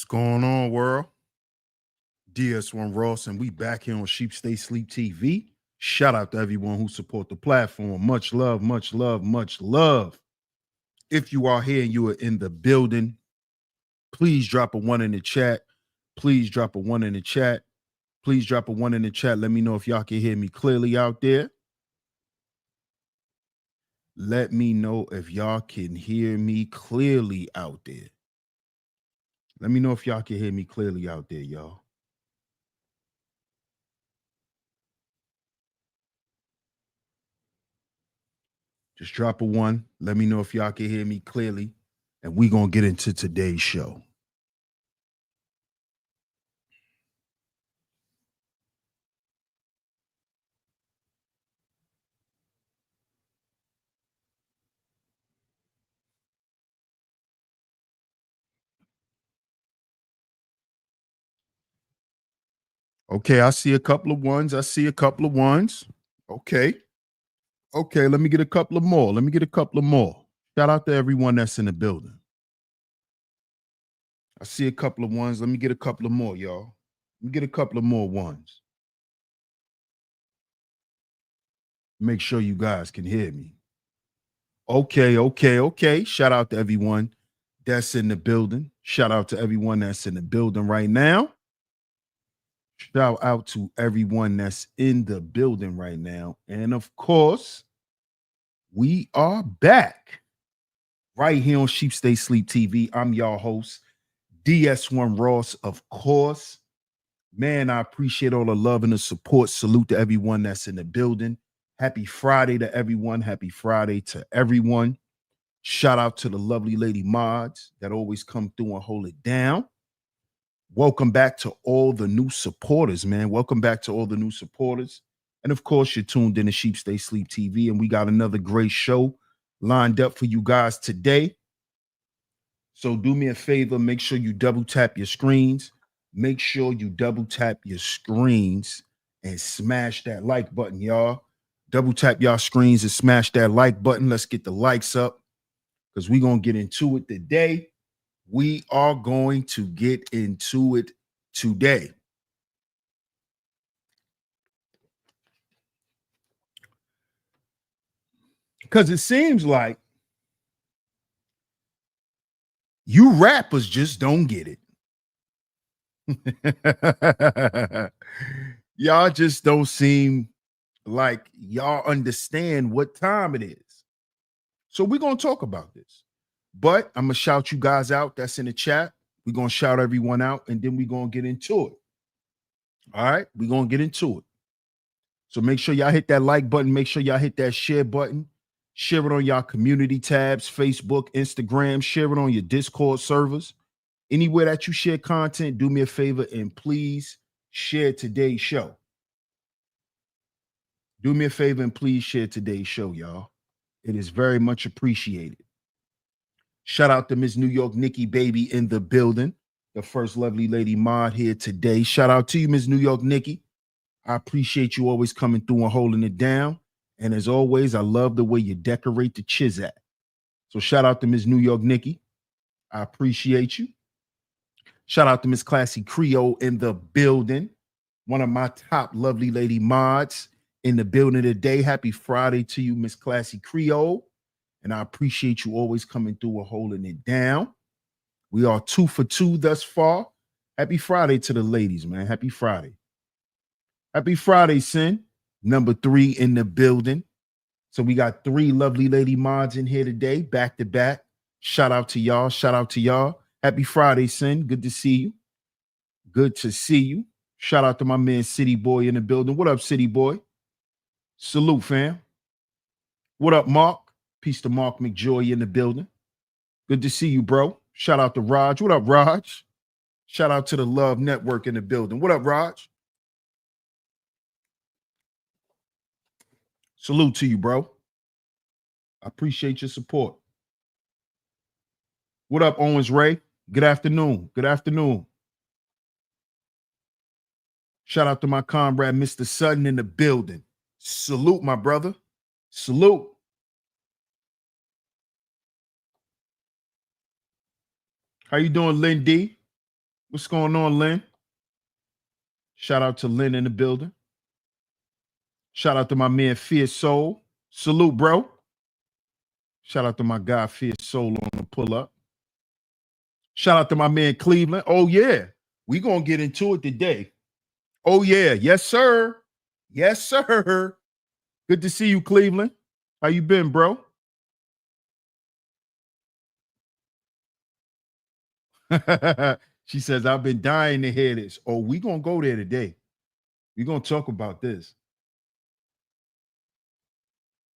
What's going on, world? DS1 Ross, and we back here on Sheep Stay Sleep TV. Shout out to everyone who support the platform. Much love, much love, much love. If you are here and you are in the building, please drop a one in the chat. Please drop a one in the chat. Please drop a one in the chat. Let me know if y'all can hear me clearly out there. Let me know if y'all can hear me clearly out there. Let me know if y'all can hear me clearly out there, y'all. Just drop a one. Let me know if y'all can hear me clearly. And we're going to get into today's show. Okay, I see a couple of ones. Okay. Okay, let me get a couple of more. Shout out to everyone that's in the building. I see a couple of ones. Let me get a couple of more, y'all. Let me get a couple of more ones. Make sure you guys can hear me. Okay. Shout out to everyone that's in the building. Shout out to everyone that's in the building right now. Shout out to everyone that's in the building right now. And of course, we are back right here on Sheep Stay Sleep TV. I'm your host, DS1 Ross, of course. Man, I appreciate all the love and the support. Salute to everyone that's in the building. Happy Friday to everyone. Happy Friday to everyone. Shout out to the lovely lady mods that always come through and hold it down. Welcome back to all the new supporters, man. Welcome back to all the new supporters. And of course, you're tuned in to Sheep Stay Sleep TV, and we got another great show lined up for you guys today. So do me a favor, make sure you double tap your screens. Make sure you double tap your screens and smash that like button, y'all. Double tap y'all screens and smash that like button. Let's get the likes up because we're going to get into it today. We are going to get into it today. Because it seems like you rappers just don't get it. Y'all just don't seem like y'all understand what time it is. So we're going to talk about this. But I'm going to shout you guys out that's in the chat. We're going to shout everyone out, and then we're going to get into it. All right? We're going to get into it. So make sure y'all hit that like button. Make sure y'all hit that share button. Share it on y'all community tabs, Facebook, Instagram. Share it on your Discord servers. Anywhere that you share content, do me a favor and please share today's show. Do me a favor and please share today's show, y'all. It is very much appreciated. Shout out to Miss New York Nikki Baby in the building, the first lovely lady mod here today. Shout out to you, Miss New York Nikki. I appreciate you always coming through and holding it down. And as always, I love the way you decorate the Chizat. So shout out to Miss New York Nikki. I appreciate you. Shout out to Miss Classy Creole in the building. One of my top lovely lady mods in the building today. Happy Friday to you, Miss Classy Creole. And I appreciate you always coming through and holding it down. We are 2 for 2 thus far. Happy Friday to the ladies, man. Happy Friday. Happy Friday, Sin. Number 3 in the building. So we got 3 lovely lady mods in here today, back to back. Shout out to y'all. Shout out to y'all. Happy Friday, Sin. Good to see you. Good to see you. Shout out to my man City Boy in the building. What up, City Boy? Salute, fam. What up, Mark? Peace to Mark McJoy in the building. Good to see you, bro. Shout out to Raj. What up, Raj? Shout out to the Love Network in the building. What up, Raj? Salute to you, bro. I appreciate your support. What up, Owens Ray? Good afternoon. Good afternoon. Shout out to my comrade, Mr. Sutton in the building. Salute, my brother. Salute. How you doing, Lynn D? What's going on, Lynn? Shout out to Lynn in the building. Shout out to my man Fierce Soul. Salute, bro. Shout out to my guy Fierce Soul on the pull up. Shout out to my man Cleveland. Oh, yeah. We going to get into it today. Oh, yeah. Yes, sir. Yes, sir. Good to see you, Cleveland. How you been, bro? She says, I've been dying to hear this. Oh, we going to go there today. We're going to talk about this.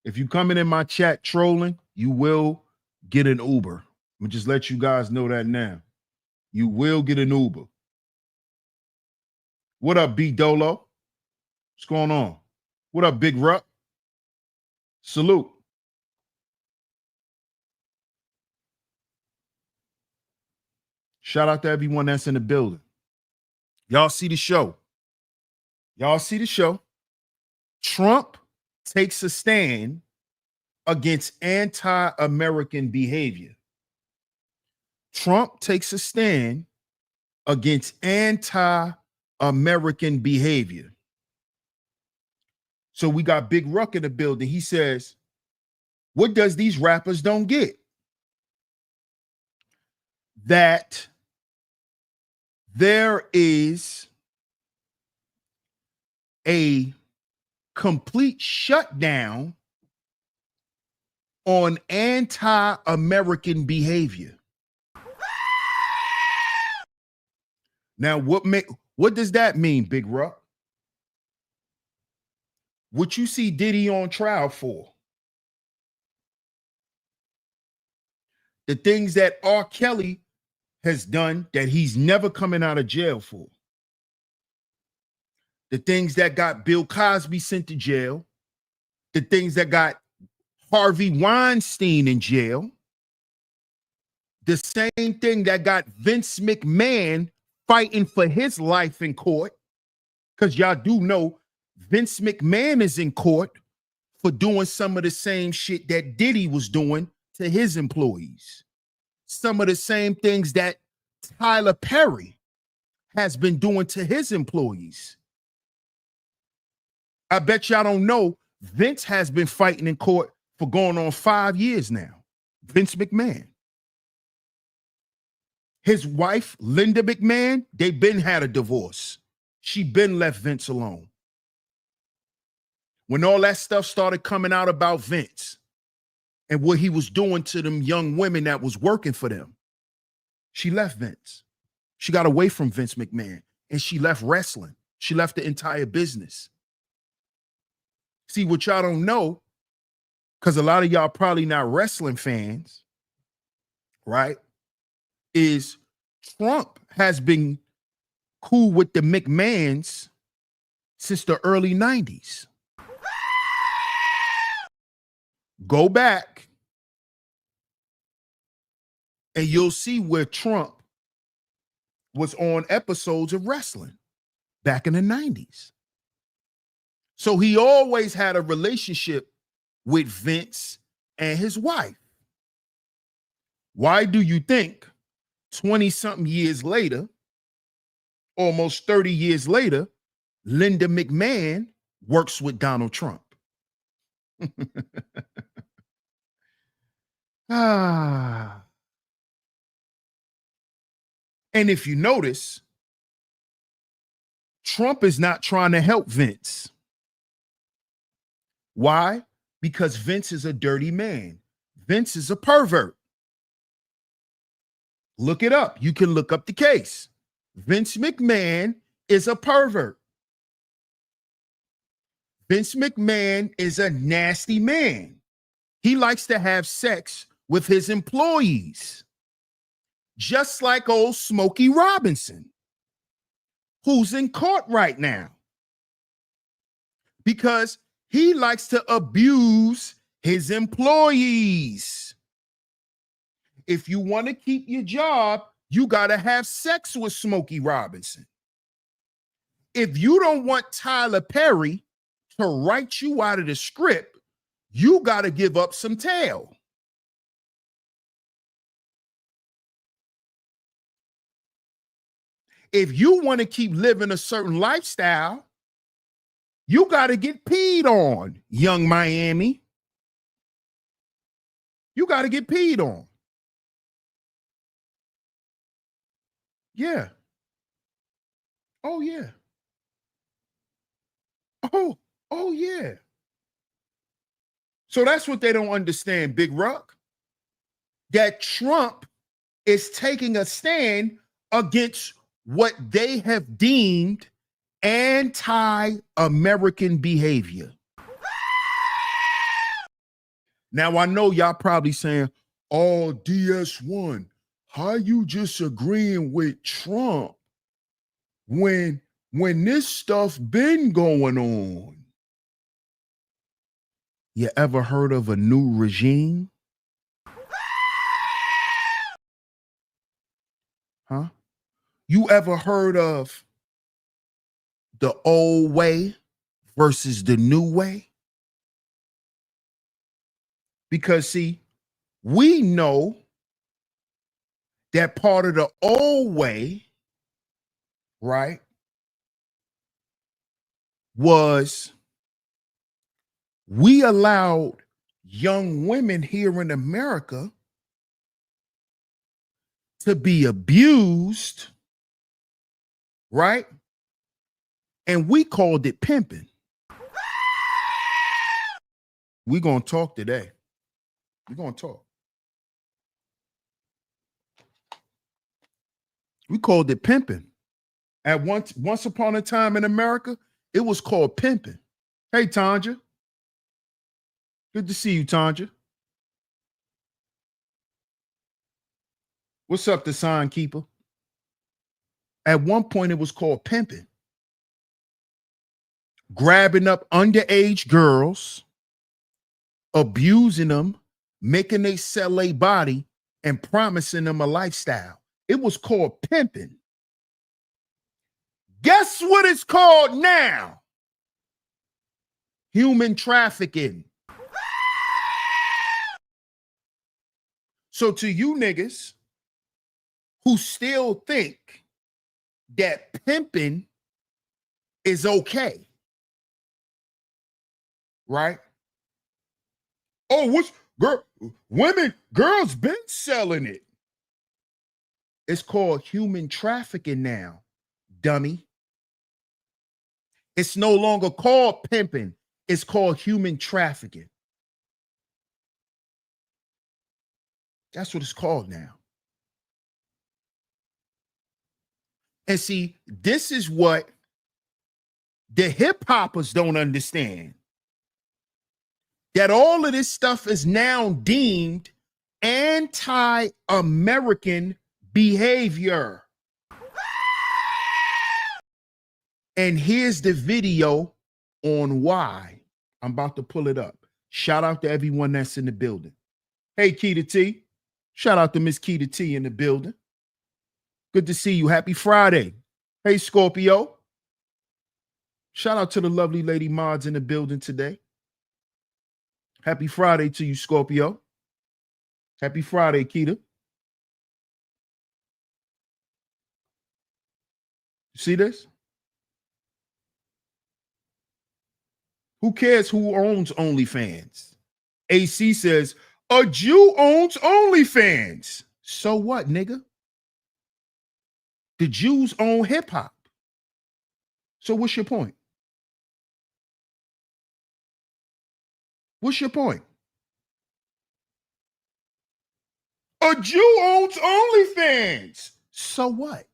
If you coming in my chat trolling, you will get an Uber. I'm going to just let you guys know that now. You will get an Uber. What up, B Dolo? What's going on? What up, Big Ruck? Salute. Shout out to everyone that's in the building. Y'all see the show. Y'all see the show. Trump takes a stand against anti-American behavior. Trump takes a stand against anti-American behavior. So we got Big Ruck in the building. He says, what does these rappers don't get? That there is a complete shutdown on anti-American behavior. Now, what does that mean, Big Ruck? What you see Diddy on trial for? The things that R. Kelly has done that he's never coming out of jail for. The things that got Bill Cosby sent to jail. The things that got Harvey Weinstein in jail. The same thing that got Vince McMahon fighting for his life in court. Because y'all do know Vince McMahon is in court for doing some of the same shit that Diddy was doing to his employees. Some of the same things that Tyler Perry has been doing to his employees. I bet y'all don't know Vince has been fighting in court for going on 5 years now. Vince McMahon. His wife, Linda McMahon, they been had a divorce. She been left Vince alone. When all that stuff started coming out about Vince and what he was doing to them young women that was working for them, she left Vince. She got away from Vince McMahon and she left wrestling. She left the entire business. See, what y'all don't know, because a lot of y'all probably not wrestling fans, right, is Trump has been cool with the McMahons since the early 90s. Go back and you'll see where Trump was on episodes of wrestling back in the 90s. So he always had a relationship with Vince and his wife. Why do you think 20-something years later, almost 30 years later, Linda McMahon works with Donald Trump? And if you notice, Trump is not trying to help Vince. Why? Because Vince is a dirty man. Vince is a pervert. Look it up. You can look up the case. Vince McMahon is a pervert. Vince McMahon is a nasty man. He likes to have sex with his employees, just like old Smokey Robinson, who's in court right now because he likes to abuse his employees. If you want to keep your job, you got to have sex with Smokey Robinson. If you don't want Tyler Perry to write you out of the script, you got to give up some tail. if you want to keep living a certain lifestyle, you got to get peed on, young Miami. You got to get peed on. Yeah. Oh, yeah. Oh, yeah. So that's what they don't understand, Big Ruck. That Trump is taking a stand against what they have deemed anti-American behavior. Now, I know y'all probably saying, oh, DS1, how you just agreeing with Trump when this stuff been going on? You ever heard of a new regime? Huh? You ever heard of the old way versus the new way? Because see, we know that part of the old way, right, was we allowed young women here in America to be abused, right? And we called it pimping. We're going to talk today. We're going to talk. We called it pimping. At once upon a time in America, it was called pimping. Hey, Tanja. Good to see you, Tanja. What's up, the sign keeper? At one point, it was called pimping. Grabbing up underage girls, abusing them, making they sell a body, and promising them a lifestyle. It was called pimping. Guess what it's called now? Human trafficking. So to you niggas who still think that pimping is okay, right? Oh, what's girls been selling it. It's called human trafficking now, dummy. It's no longer called pimping. It's called human trafficking. That's what it's called now. And see, this is what the hip hoppers don't understand. That all of this stuff is now deemed anti-American behavior. And here's the video on why. I'm about to pull it up. Shout out to everyone that's in the building. Hey, Keita T. Shout out to Miss Keita T in the building. Good to see you. Happy Friday. Hey, Scorpio. Shout out to the lovely lady mods in the building today. Happy Friday to you, Scorpio. Happy Friday, Keita. See this? Who cares who owns OnlyFans? AC says, a Jew owns OnlyFans. So what, nigga? The Jews own hip hop. So what's your point? What's your point? A Jew owns OnlyFans. So what?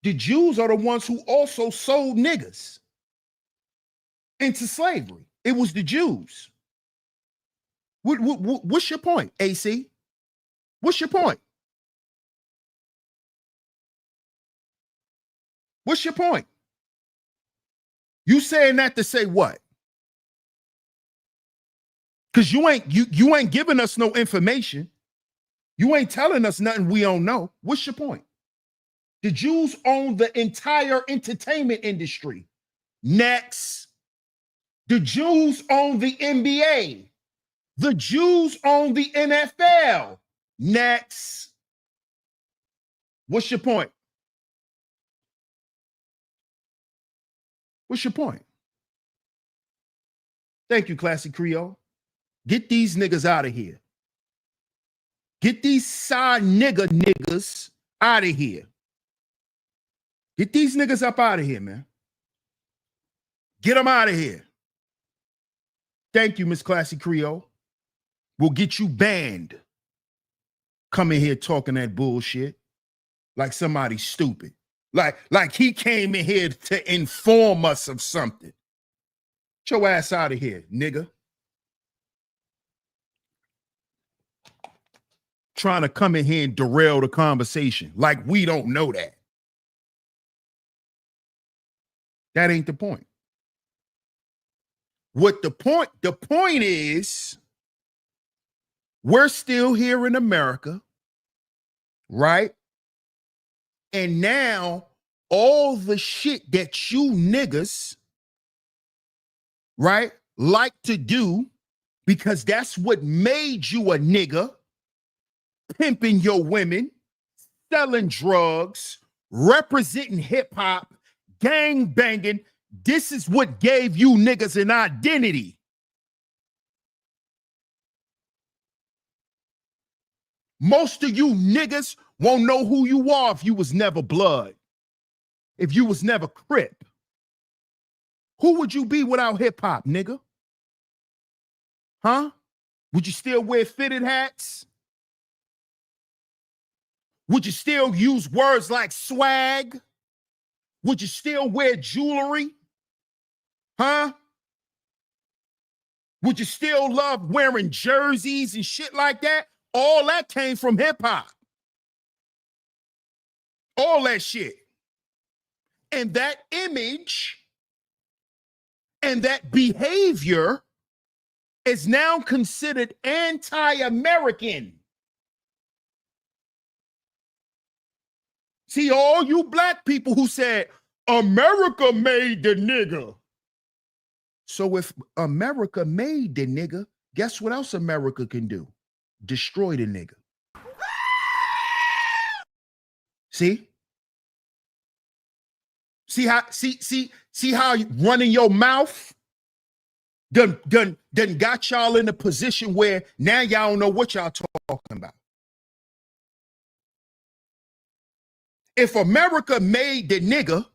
The Jews are the ones who also sold niggas into slavery. It was the Jews. What's your point, AC? What's your point? What's your point? You saying that to say what? Because you ain't giving us no information. You ain't telling us nothing we don't know. What's your point? The Jews own the entire entertainment industry. Next. The Jews own the NBA. The Jews own the NFL. Next. What's your point? What's your point? Thank you, Classy Creole. Get these niggas out of here. Get these side niggas out of here. Get these niggas up out of here, man. Get them out of here. Thank you, Miss Classy Creole. We'll get you banned. Coming here talking that bullshit like somebody stupid. Like he came in here to inform us of something. Get your ass out of here, nigga. Trying to come in here and derail the conversation like we don't know that. That ain't the point. What the point is, we're still here in America, right? And now all the shit that you niggas, right, like to do, because that's what made you a nigga, pimping your women, selling drugs, representing hip hop, gang banging. This is what gave you niggas an identity. Most of you niggas won't know who you are if you was never blood, if you was never Crip. Who would you be without hip hop, nigga? Huh? Would you still wear fitted hats? Would you still use words like swag? Would you still wear jewelry? Huh? Would you still love wearing jerseys and shit like that? All that came from hip hop. All that shit. And that image and that behavior is now considered anti-American. See, all you black people who said, America made the nigga. So if America made the nigga, guess what else America can do? Destroy the nigga. See? See how running your mouth done got y'all in a position where now y'all don't know what y'all talking about. If America made the nigga,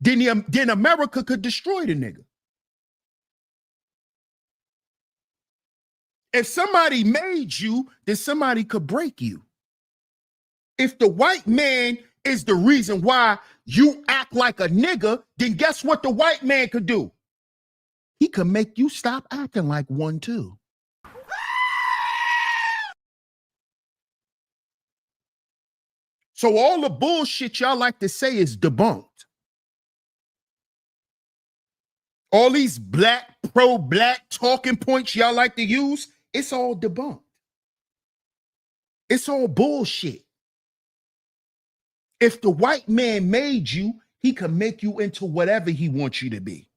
then America could destroy the nigga. If somebody made you, then somebody could break you. If the white man is the reason why you act like a nigga, then guess what the white man could do? He could make you stop acting like one too. So all the bullshit y'all like to say is debunked. All these pro-black talking points y'all like to use, it's all debunked. It's all bullshit. If the white man made you, he can make you into whatever he wants you to be.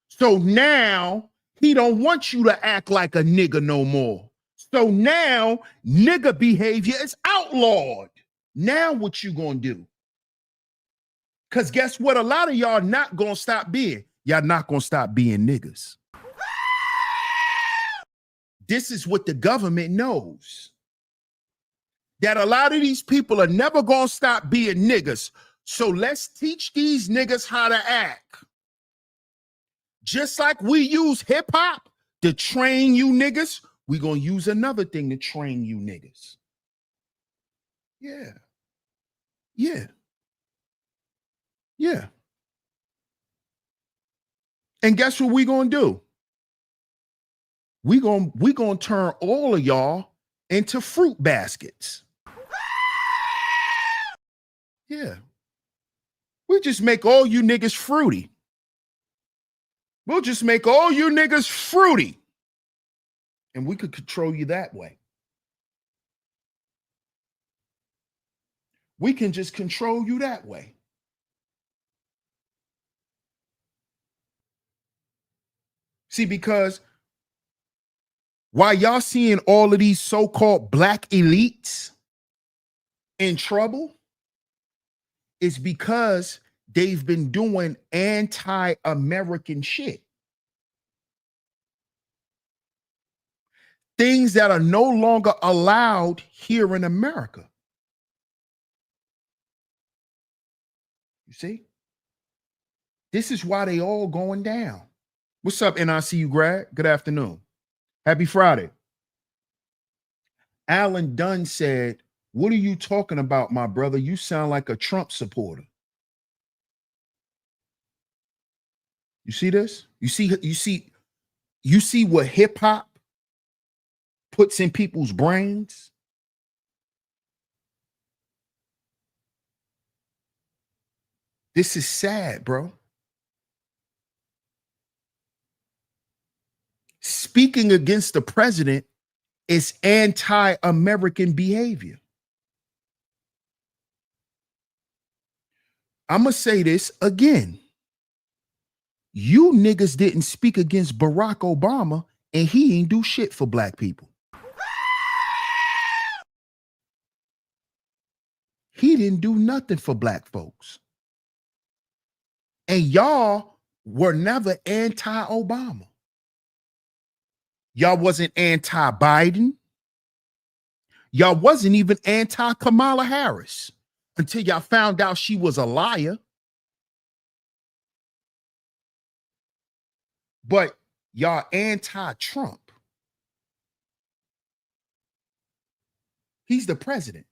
So now he don't want you to act like a nigga no more. So now nigga behavior is outlawed. Now what you gonna do? Because guess what? A lot of y'all not gonna stop being. Y'all not gonna stop being niggas. This is what the government knows. That a lot of these people are never gonna stop being niggas. So let's teach these niggas how to act. Just like we use hip hop to train you niggas, we gonna use another thing to train you niggas. Yeah. Yeah. Yeah. And guess what we gonna do? We gonna turn all of y'all into fruit baskets. Yeah. We just make all you niggas fruity. We'll just make all you niggas fruity. And we could control you that way. We can just control you that way. See, because while y'all seeing all of these so-called black elites in trouble is because they've been doing anti-American shit. Things that are no longer allowed here in America. You see? This is why they all going down. What's up, NICU grad? Good afternoon. Happy Friday. Alan Dunn said, "What are you talking about, my brother? You sound like a Trump supporter." You see this? You see what hip hop puts in people's brains? This is sad, bro. Speaking against the president is anti-American behavior. I'm going to say this again. You niggas didn't speak against Barack Obama, and he ain't do shit for black people. He didn't do nothing for black folks. And y'all were never anti-Obama. Y'all wasn't anti-Biden. Y'all wasn't even anti-Kamala Harris until y'all found out she was a liar. But y'all anti-Trump. He's the president.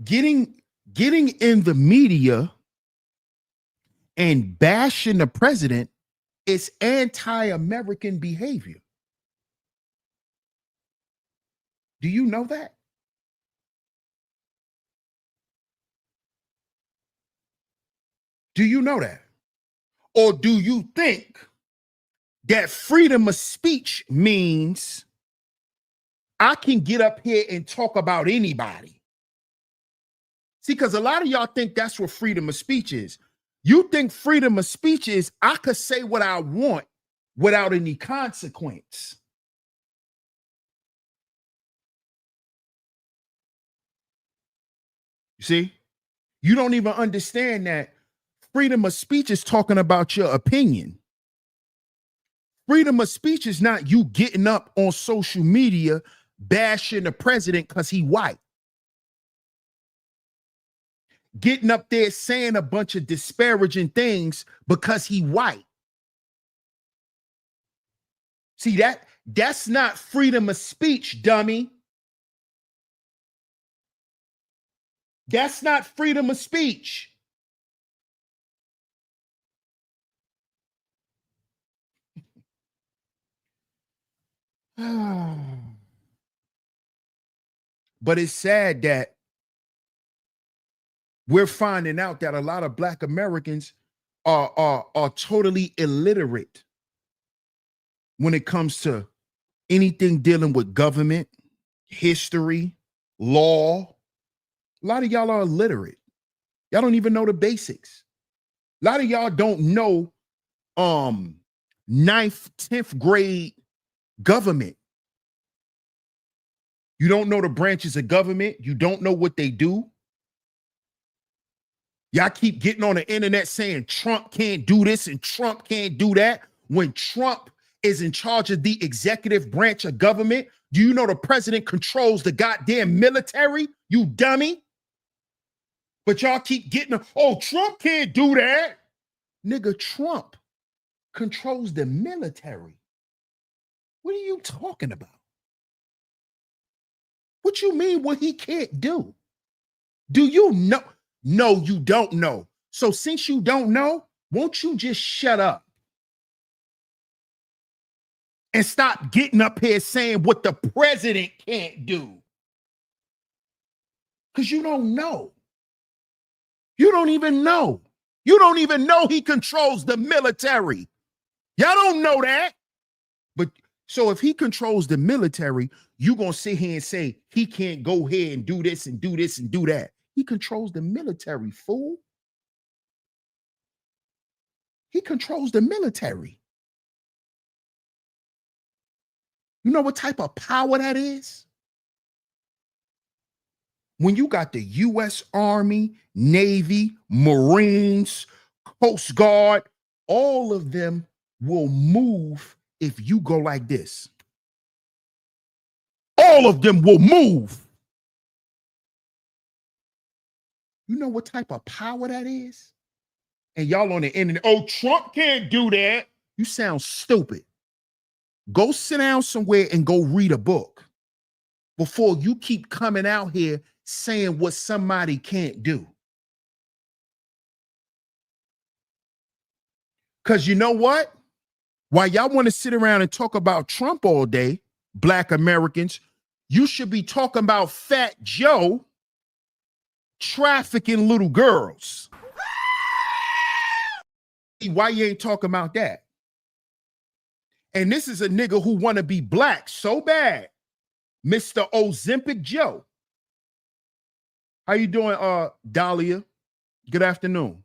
Getting in the media and bashing the president is anti-American behavior. Do you know that? Do you know that? Or do you think that freedom of speech means I can get up here and talk about anybody? See, because a lot of y'all think that's what freedom of speech is. You think freedom of speech is I could say what I want without any consequence. You see? You don't even understand that freedom of speech is talking about your opinion. Freedom of speech is not you getting up on social media bashing the president because he white. Getting up there saying a bunch of disparaging things because he white. See, that's not freedom of speech, dummy. That's not freedom of speech. But it's sad that we're finding out that a lot of Black Americans are totally illiterate when it comes to anything dealing with government, history, law. A lot of y'all are illiterate. Y'all don't even know the basics. A lot of y'all don't know 9th, 10th grade government. You don't know the branches of government. You don't know what they do. Y'all keep getting on the internet saying Trump can't do this and Trump can't do that. When Trump is in charge of the executive branch of government, do you know the president controls the goddamn military? You dummy. But y'all keep getting, oh, Trump can't do that. Nigga, Trump controls the military. What are you talking about? What you mean what he can't do? Do you know? No, you don't know. So since you don't know, won't you just shut up and stop getting up here saying what the president can't do? Because you don't know. You don't even know. You don't even know he controls the military. Y'all don't know that. But so if he controls the military, you gonna sit here and say he can't go here and do this and do this and do that. He controls the military, fool. He controls the military. You know what type of power that is? when you got the U.S. Army, Navy, Marines, Coast Guard, all of them will move if you go like this. All of them will move. You know what type of power that is? And y'all on the internet, oh, Trump can't do that. You sound stupid. Go sit down somewhere and go read a book before you keep coming out here saying what somebody can't do. Because you know what? While y'all want to sit around and talk about Trump all day, Black Americans, you should be talking about Fat Joe trafficking little girls. Why you ain't talking about that? And this is a nigga who want to be black so bad, Mr. Ozempic Joe. How you doing, Dahlia? Good afternoon.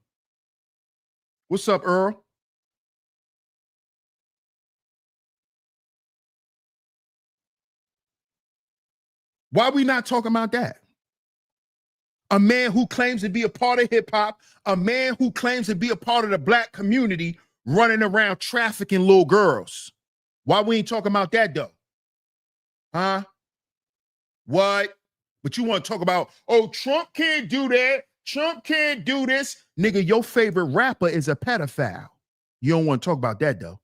What's up, Earl? Why are we not talking about that? A man who claims to be a part of hip hop, a man who claims to be a part of the black community running around trafficking little girls. Why we ain't talking about that though? Huh? What? But you want to talk about, oh, Trump can't do that. Trump can't do this. Nigga, your favorite rapper is a pedophile. You don't want to talk about that though.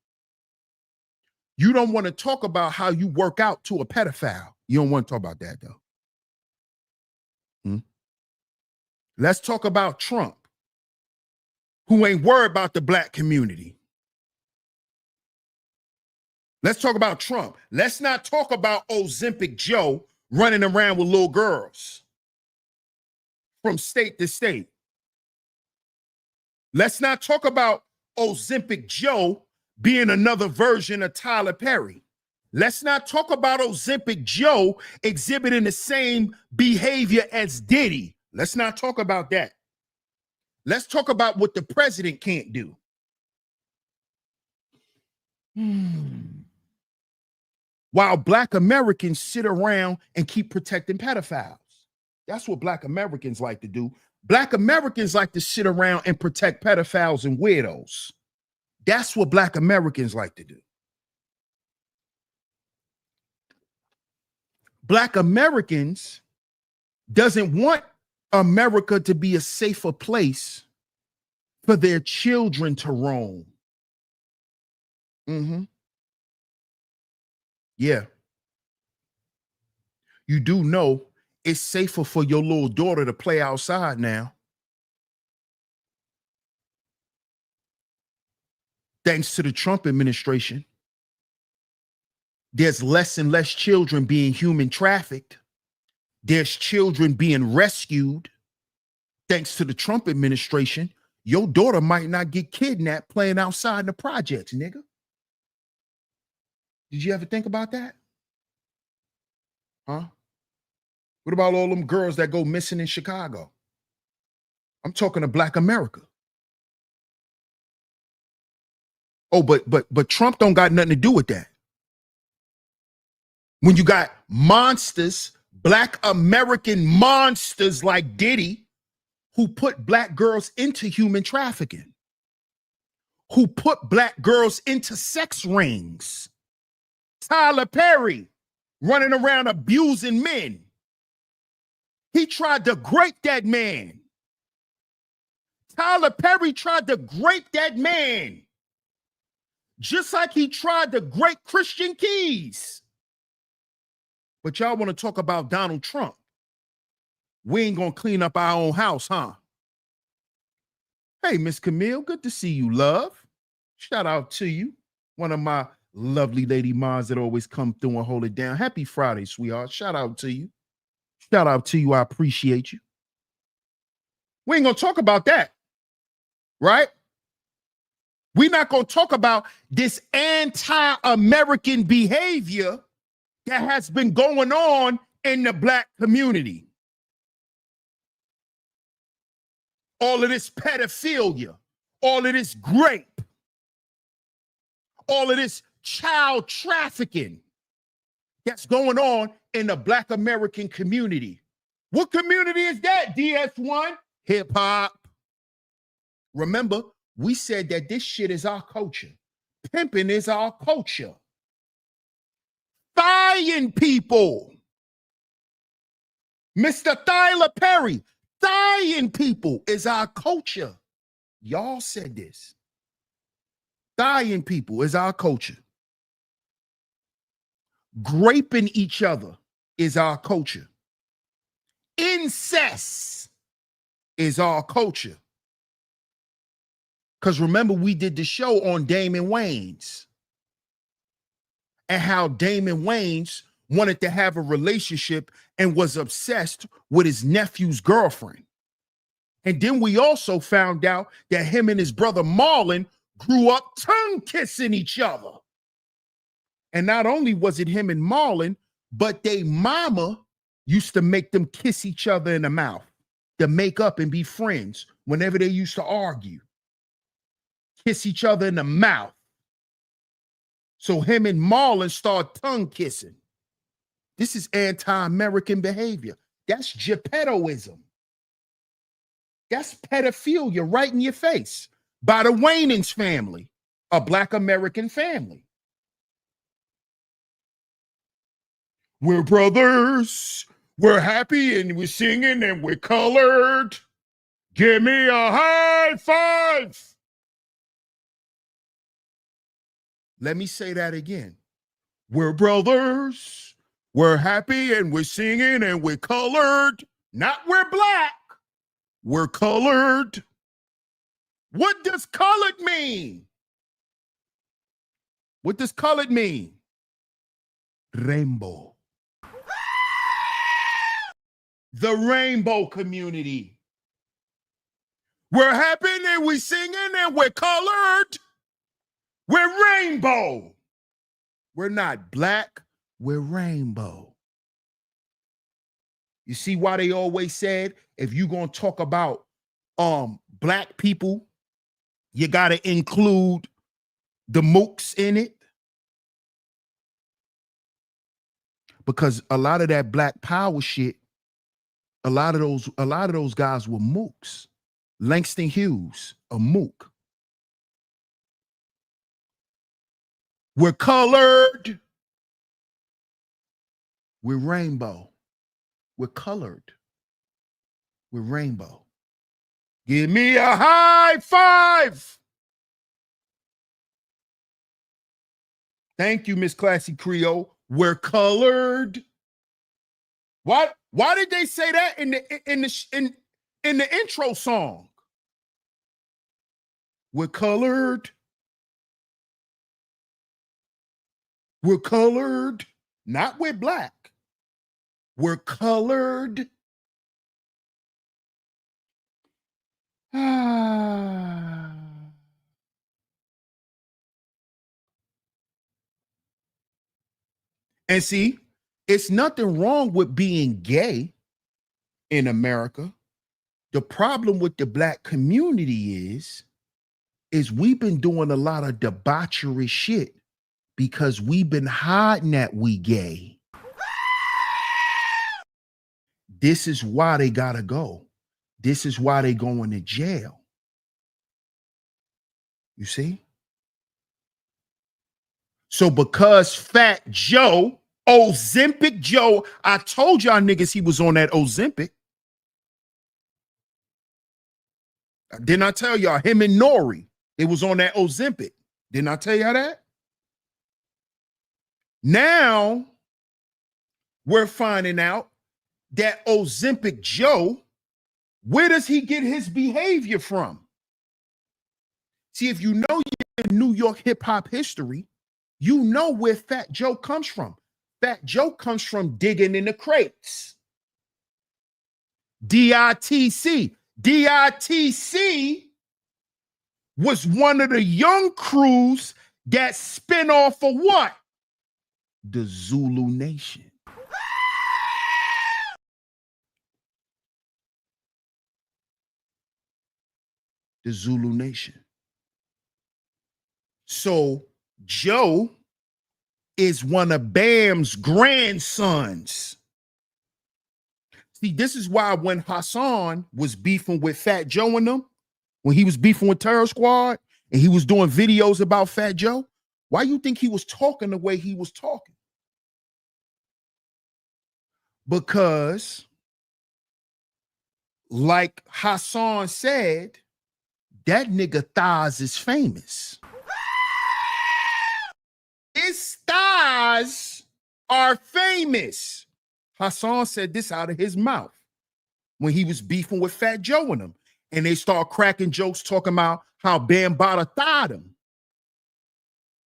You don't want to talk about how you work out to a pedophile. You don't want to talk about that though. Let's talk about Trump, who ain't worried about the black community. Let's talk about Trump. Let's not talk about Ozempic Joe running around with little girls from state to state. Let's not talk about Ozempic Joe being another version of Tyler Perry. Let's not talk about Ozempic Joe exhibiting the same behavior as Diddy. Let's not talk about that. Let's talk about what the president can't do. While black Americans sit around and keep protecting pedophiles. That's what black Americans like to do. Black Americans like to sit around and protect pedophiles and weirdos. That's what black Americans like to do. Black Americans doesn't want America to be a safer place for their children to roam. Yeah. You do know it's safer for your little daughter to play outside now. Thanks to the Trump administration. There's less and less children being human trafficked. There's children being rescued. Thanks to the Trump administration, your daughter might not get kidnapped playing outside in the projects, nigga. Did you ever think about that? Huh? What about all them girls that go missing in Chicago? I'm talking to black America. Oh, but Trump don't got nothing to do with that. When you got monsters, black American monsters like Diddy, who put black girls into human trafficking, who put black girls into sex rings. Tyler Perry running around abusing men. He tried to grape that man. Tyler Perry tried to grape that man. Just like he tried to grape Christian Keys. But y'all want to talk about Donald Trump. We ain't going to clean up our own house, huh? Hey, Miss Camille, good to see you, love. Shout out to you. One of my lovely lady moms that always come through and hold it down. Happy Friday, sweetheart. Shout out to you. Shout out to you. I appreciate you. We ain't going to talk about that, right? We're not going to talk about this anti-American behavior that has been going on in the black community. All of this pedophilia, all of this rape, all of this child trafficking that's going on in the black American community. What community is that, DS1? Hip hop. Remember, we said that this shit is our culture. Pimping is our culture. Thighin' people. Mr. Tyler Perry, thighin' people is our culture. Y'all said this. Thighin' people is our culture. Graping each other is our culture. Incest is our culture. Because remember, we did the show on Damon Wayans and how Damon Wayans wanted to have a relationship and was obsessed with his nephew's girlfriend. And then we also found out that him and his brother Marlon grew up tongue kissing each other. And not only was it him and Marlon, but they mama used to make them kiss each other in the mouth to make up and be friends whenever they used to argue. Kiss each other in the mouth. So him and Marlon start tongue kissing. This is anti-American behavior. That's Geppettoism. That's pedophilia right in your face by the Wayans family, a Black American family. We're brothers. We're happy and we're singing and we're colored. Give me a high five. Let me say that again. We're brothers. We're happy and we're singing and we're colored. Not we're black. We're colored. What does colored mean? What does colored mean? Rainbow. The rainbow community. We're happy and we're singing and we're colored. We're rainbow. We're not black. We're rainbow. You see why they always said, if you're going to talk about black people, you got to include the mooks in it? Because a lot of that black power shit, a lot of those guys were mooks. Langston Hughes, a mook. We're colored. We're rainbow. We're colored. We're rainbow. Give me a high five. Thank you, Miss Classy Creole. We're colored. Why did they say that in the intro song? We're colored. We're colored. Not we're black. We're colored. And see, it's nothing wrong with being gay in America. The problem with the black community is we've been doing a lot of debauchery shit because we've been hiding that we gay. This is why they gotta go. This is why they going to jail. You see? So because Fat Joe, Ozempic Joe, I told y'all niggas he was on that Ozempic. Didn't I tell y'all him and Nori, it was on that Ozempic? Didn't I tell y'all that? Now we're finding out that Ozempic Joe, where does he get his behavior from? See, if you know your New York hip hop history, you know where Fat Joe comes from. Fat Joe comes from digging in the crates. DITC. DITC was one of the young crews that spin off of what? The Zulu Nation. The Zulu Nation. So Joe is one of Bam's grandsons. See, this is why when Hassan was beefing with Fat Joe and them, when he was beefing with Terror Squad and he was doing videos about Fat Joe, why you think he was talking the way he was talking? Because, like Hassan said, that nigga thighs is famous. His thighs are famous. Hassan said this out of his mouth when he was beefing with Fat Joe and them. And they start cracking jokes talking about how Bambaataa thighed him.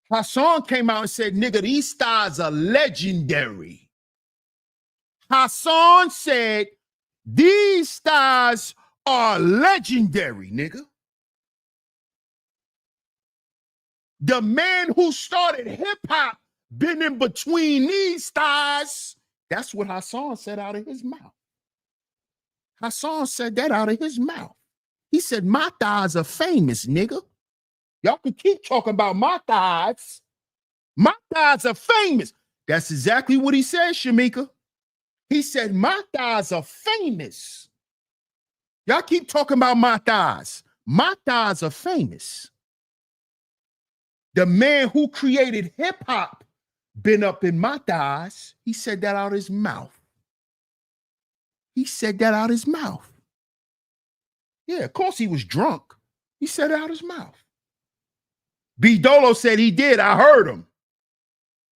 Hassan came out and said, nigga, these thighs are legendary. Hassan said, these thighs are legendary, nigga. The man who started hip-hop been in between these thighs. That's what Hassan said out of his mouth. Hassan said that out of his mouth. He said, my thighs are famous, nigga. Y'all can keep talking about my thighs. My thighs are famous. That's exactly what he said, Shamika. He said, my thighs are famous. Y'all keep talking about my thighs. My thighs are famous. The man who created hip-hop been up in my thighs. He said that out of his mouth. He said that out of his mouth. Yeah, of course he was drunk. He said it out of his mouth. B. Dolo said he did. I heard him.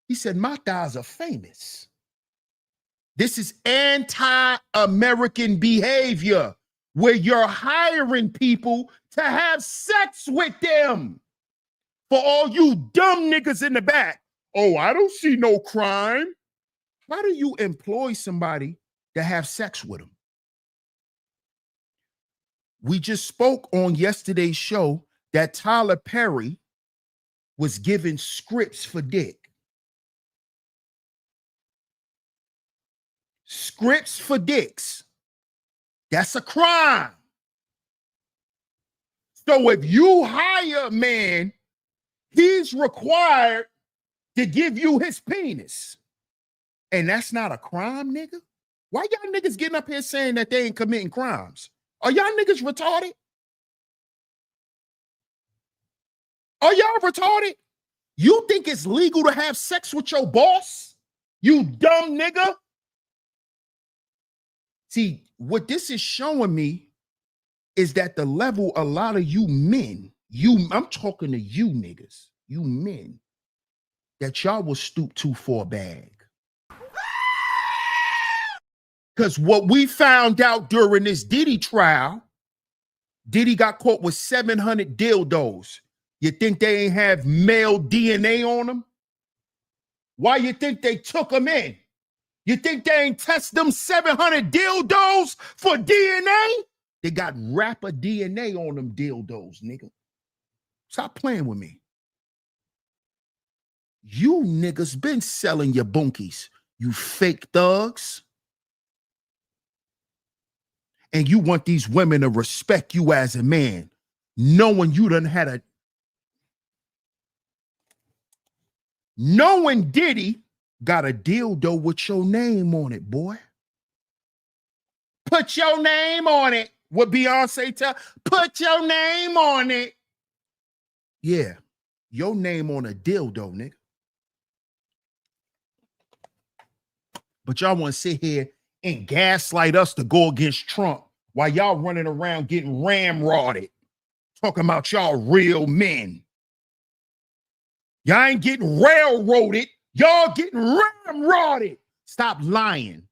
He said, my thighs are famous. This is anti-American behavior where you're hiring people to have sex with them. For all you dumb niggas in the back. Oh, I don't see no crime. How do you employ somebody to have sex with them? We just spoke on yesterday's show that Tyler Perry was given scripts for dick. Scripts for dicks. That's a crime. So if you hire a man, he's required to give you his penis. And that's not a crime, nigga? Why y'all niggas getting up here saying that they ain't committing crimes? Are y'all niggas retarded? Are y'all retarded? You think it's legal to have sex with your boss? You dumb nigga? See, what this is showing me is that the level a lot of you men, I'm talking to you niggas, you men, that y'all will stoop to for a bag. Because what we found out during this Diddy trial, Diddy got caught with 700 dildos. You think they ain't have male DNA on them? Why you think they took them in? You think they ain't test them 700 dildos for DNA? They got rapper DNA on them dildos, nigga. Stop playing with me. You niggas been selling your bunkies, you fake thugs. And you want these women to respect you as a man, knowing you done had a... Knowing Diddy got a dildo with your name on it, boy. Put your name on it. What Beyonce tell? Put your name on it. Yeah, your name on a dildo, nigga. But y'all want to sit here and gaslight us to go against Trump while y'all running around getting ramrodded, talking about y'all real men. Y'all ain't getting railroaded. Y'all getting ramrodded. Stop lying.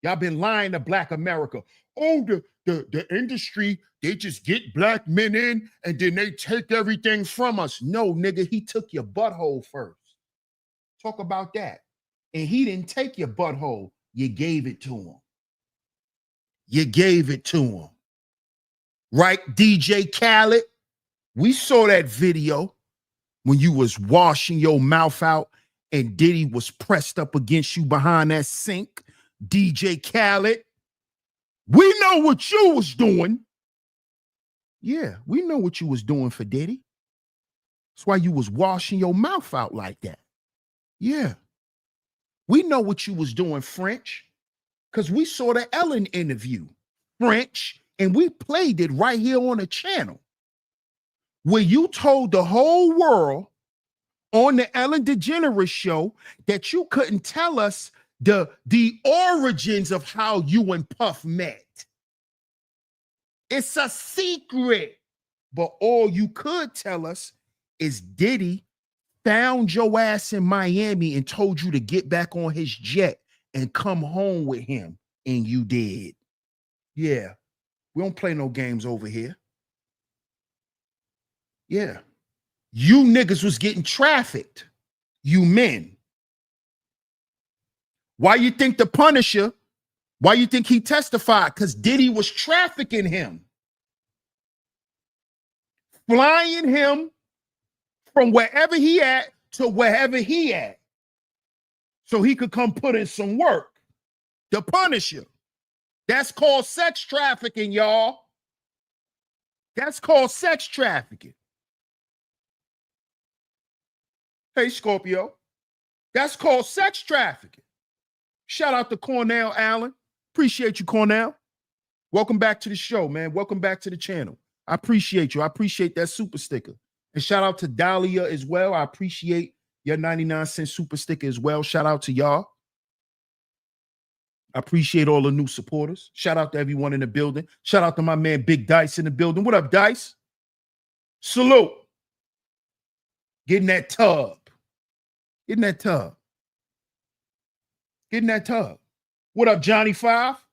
Y'all been lying to Black America. Oh, the industry, they just get black men in and then they take everything from us. No, nigga, he took your butthole first. Talk about that. And he didn't take your butthole. You gave it to him. You gave it to him. Right, DJ Khaled? We saw that video when you was washing your mouth out and Diddy was pressed up against you behind that sink. DJ Khaled, we know what you was doing. Yeah, we know what you was doing for Diddy. That's why you was washing your mouth out like that. Yeah. We know what you was doing, French. because we saw the Ellen interview, French, and we played it right here on the channel, where you told the whole world on the Ellen DeGeneres show that you couldn't tell us the origins of how you and Puff met. It's a secret. But all you could tell us is Diddy found your ass in Miami and told you to get back on his jet and come home with him. And you did. Yeah. We don't play no games over here. Yeah. You niggas was getting trafficked. You men. Why you think the Punisher, why you think he testified? Because Diddy was trafficking him. Flying him from wherever he at to wherever he at. So he could come put in some work. The Punisher. That's called sex trafficking, y'all. That's called sex trafficking. Hey, Scorpio. That's called sex trafficking. Shout out to Cornell Allen. Appreciate you, Cornell. Welcome back to the show, man. Welcome back to the channel. I appreciate you. I appreciate that super sticker. And shout out to Dahlia as well. I appreciate your 99-cent super sticker as well. Shout out to y'all. I appreciate all the new supporters. Shout out to everyone in the building. Shout out to my man Big Dice in the building. What up, Dice? Salute. Get in that tub. Get in that tub. Get in that tub. What up, Johnny Five?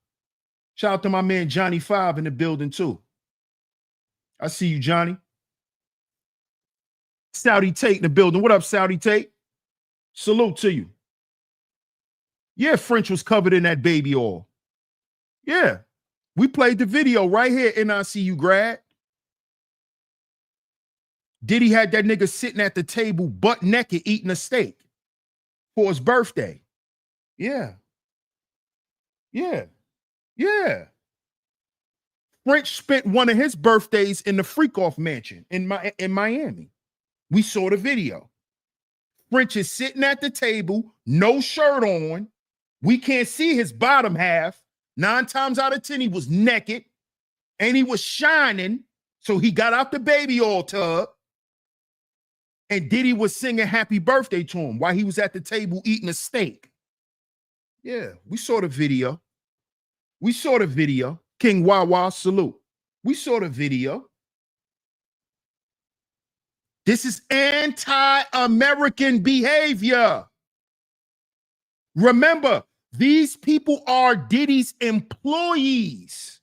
Shout out to my man Johnny Five in the building too. I see you, Johnny. Saudi Tate in the building. What up, Saudi Tate? Salute to you. Yeah, French was covered in that baby oil. Yeah. We played the video right here, NICU grad. Diddy had that nigga sitting at the table butt naked eating a steak for his birthday. Yeah. Yeah. Yeah. French spent one of his birthdays in the Freakoff Mansion in Miami. We saw the video. French is sitting at the table, no shirt on. We can't see his bottom half. 9 times out of 10, he was naked and he was shining. So he got out the baby oil tub and Diddy was singing happy birthday to him while he was at the table eating a steak. Yeah, we saw the video. We saw the video. King Wawa, salute. We saw the video. This is anti-American behavior. Remember, these people are Diddy's employees.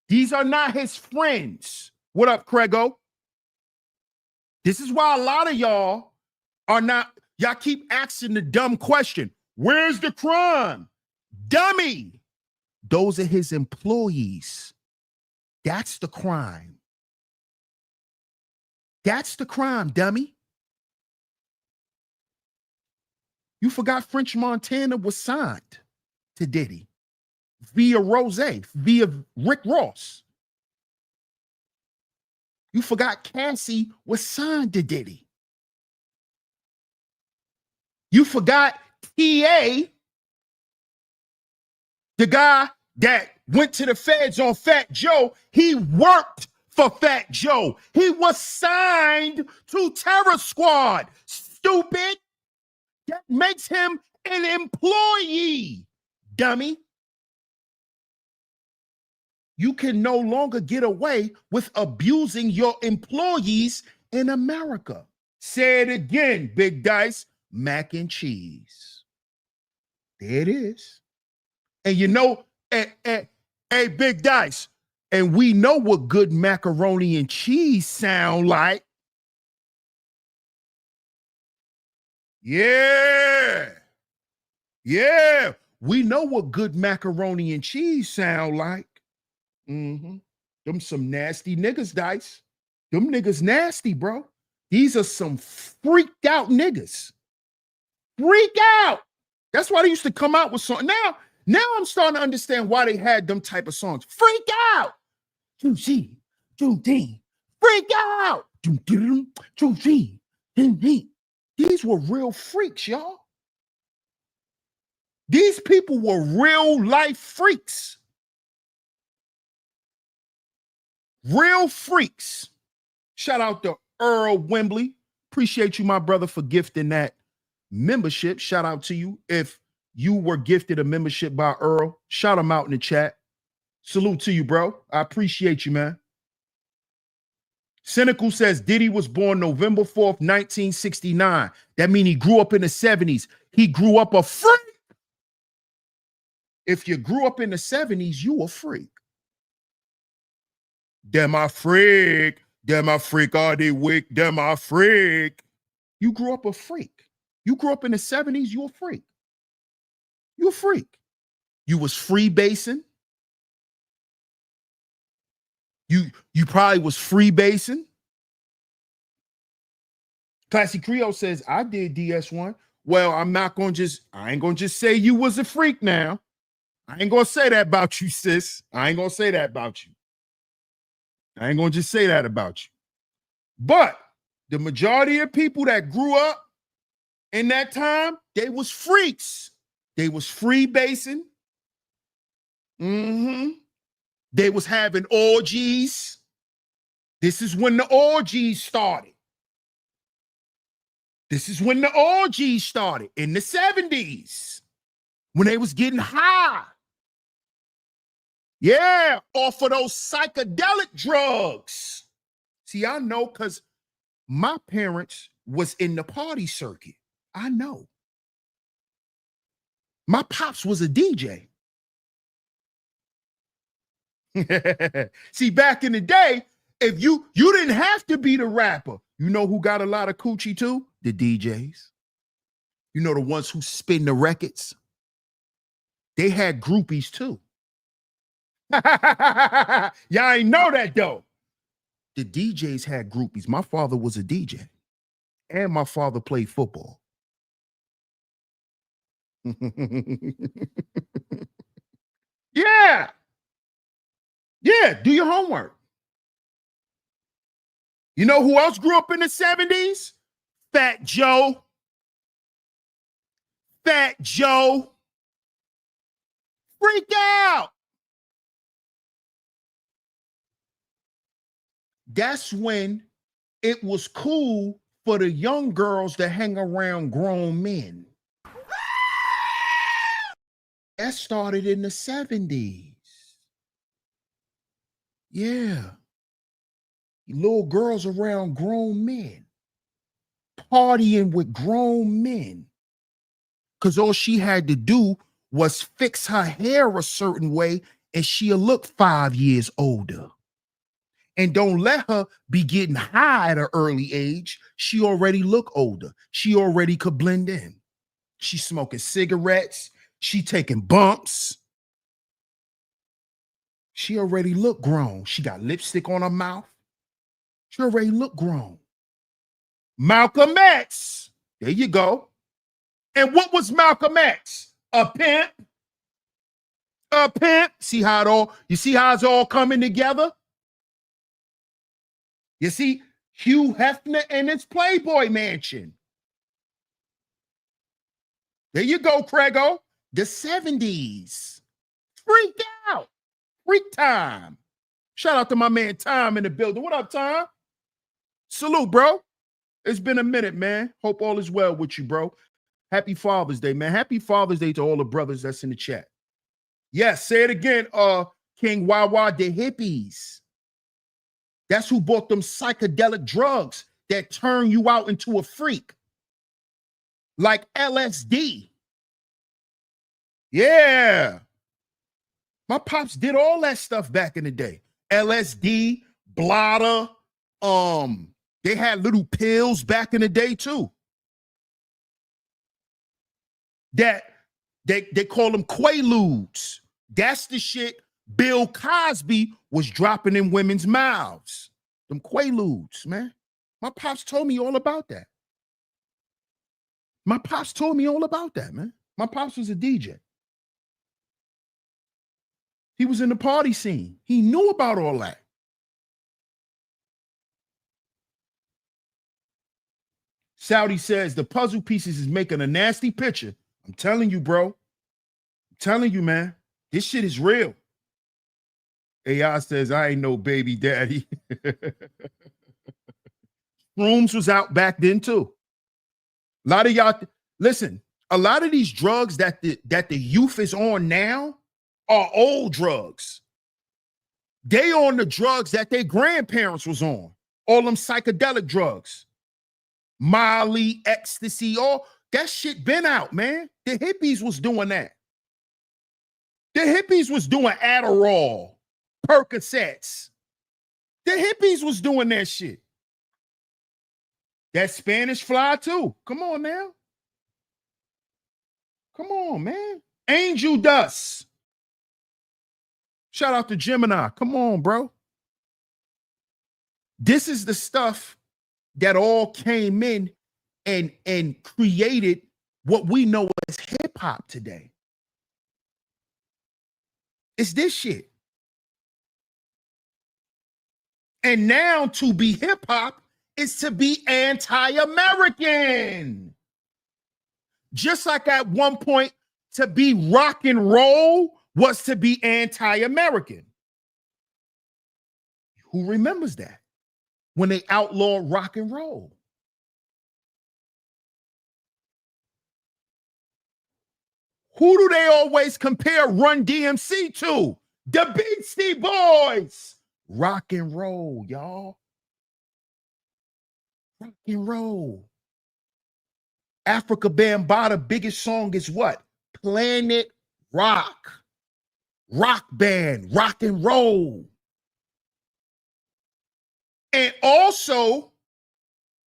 These are not his friends. What up, Craigo? This is why a lot of y'all are not, y'all keep asking the dumb question. Where's the crime? Dummy. Those are his employees. That's the crime. That's the crime, dummy. You forgot French Montana was signed to Diddy via Rose, via Rick Ross. You forgot Cassie was signed to Diddy. You forgot T.A., the guy that went to the feds on Fat Joe. He worked for Fat Joe. He was signed to Terror Squad. Stupid. That makes him an employee, dummy. You can no longer get away with abusing your employees in America. Say it again, Big Dice. Mac and cheese. There it is. And you know, hey, Big Dice, and we know what good macaroni and cheese sound like. Yeah. Yeah. We know what good macaroni and cheese sound like. Them some nasty niggas, Dice. Them niggas nasty, bro. These are some freaked out niggas. Freak out. That's why they used to come out with songs. Now I'm starting to understand why they had them type of songs. Freak out. Freak out. These were real freaks, y'all. These people were real life freaks. Real freaks. Shout out to Earl Wembley. Appreciate you, my brother, for gifting that membership. Shout out to you. If you were gifted a membership by Earl, shout him out in the chat. Salute to you, bro. I appreciate you, man. Cynical says Diddy was born November 4th, 1969. That means he grew up in the 70s. He grew up a freak. If you grew up in the 70s, you a freak. Them a freak. Them a freak. Are they weak? Them a freak. You grew up a freak. You grew up in the 70s, you a freak. You a freak. You was freebasing. You probably was freebasing. Classy Creole says, I did DS1. Well, I ain't gonna just say you was a freak now. I ain't gonna say that about you, sis. I ain't gonna say that about you. I ain't gonna just say that about you. But the majority of people that grew up in that time, they was freaks. They was freebasing. They was having orgies. This is when the orgies started. This is when the orgies started in the 70s, when they was getting high. Yeah, off of those psychedelic drugs. See, I know because my parents was in the party circuit. I know. My pops was a DJ. See, back in the day, if you didn't have to be the rapper. You know who got a lot of coochie too? The DJs. You know, the ones who spin the records. They had groupies too. Y'all ain't know that though. The DJs had groupies. My father was a DJ. And my father played football. Yeah. Yeah, do your homework. You know who else grew up in the 70s? Fat Joe. Fat Joe. Freak out. That's when it was cool for the young girls to hang around grown men. That started in the 70s. Yeah. Little girls around grown men. Partying with grown men. Because all she had to do was fix her hair a certain way and she'll look 5 years older. And don't let her be getting high at an early age. She already look older. She already could blend in. She's smoking cigarettes. She taking bumps. She already look grown. She got lipstick on her mouth. She already look grown. Malcolm X. There you go. And what was Malcolm X? A pimp. A pimp. See how it's all coming together? You see, Hugh Hefner and his Playboy Mansion. There you go, Craigo. The 70s. Freaked out. Freak time. Shout out to my man Tom in the building. What up, Tom? Salute, bro. It's been a minute, man. Hope all is well with you, bro. Happy Father's Day, man. Happy Father's Day to all the brothers that's in the chat. Yes, say it again, King Wawa, the hippies. That's who bought them psychedelic drugs that turn you out into a freak. Like LSD. Yeah. My pops did all that stuff back in the day. LSD, blotter. They had little pills back in the day too. That they call them Quaaludes. That's the shit Bill Cosby was dropping in women's mouths. Them Quaaludes, man. My pops told me all about that. My pops told me all about that, man. My pops was a DJ. He was in the party scene. He knew about all that. Saudi says the puzzle pieces is making a nasty picture. I'm telling you, bro. Telling you, man, this shit is real. AI says, I ain't no baby daddy. Shrooms was out back then too. A lot of y'all, listen, a lot of these drugs that the youth is on now are old drugs. They on the drugs that their grandparents was on. All them psychedelic drugs. Molly, ecstasy, all that shit been out, man. The hippies was doing that. The hippies was doing Adderall, Percocets. The hippies was doing that shit. That Spanish fly too. Come on now. Come on, man. Angel dust. Shout out to Gemini. Come on, bro. This is the stuff that all came in and created what we know as hip hop today. It's this shit. And now to be hip hop is to be anti-American. Just like at one point to be rock and roll was to be anti-American. Who remembers that? When they outlawed rock and roll. Who do they always compare Run DMC to? The Beastie Boys. Rock and roll, y'all. Rock and roll. Africa Bambaataa biggest song is what? Planet Rock. Rock band, rock and roll. And also,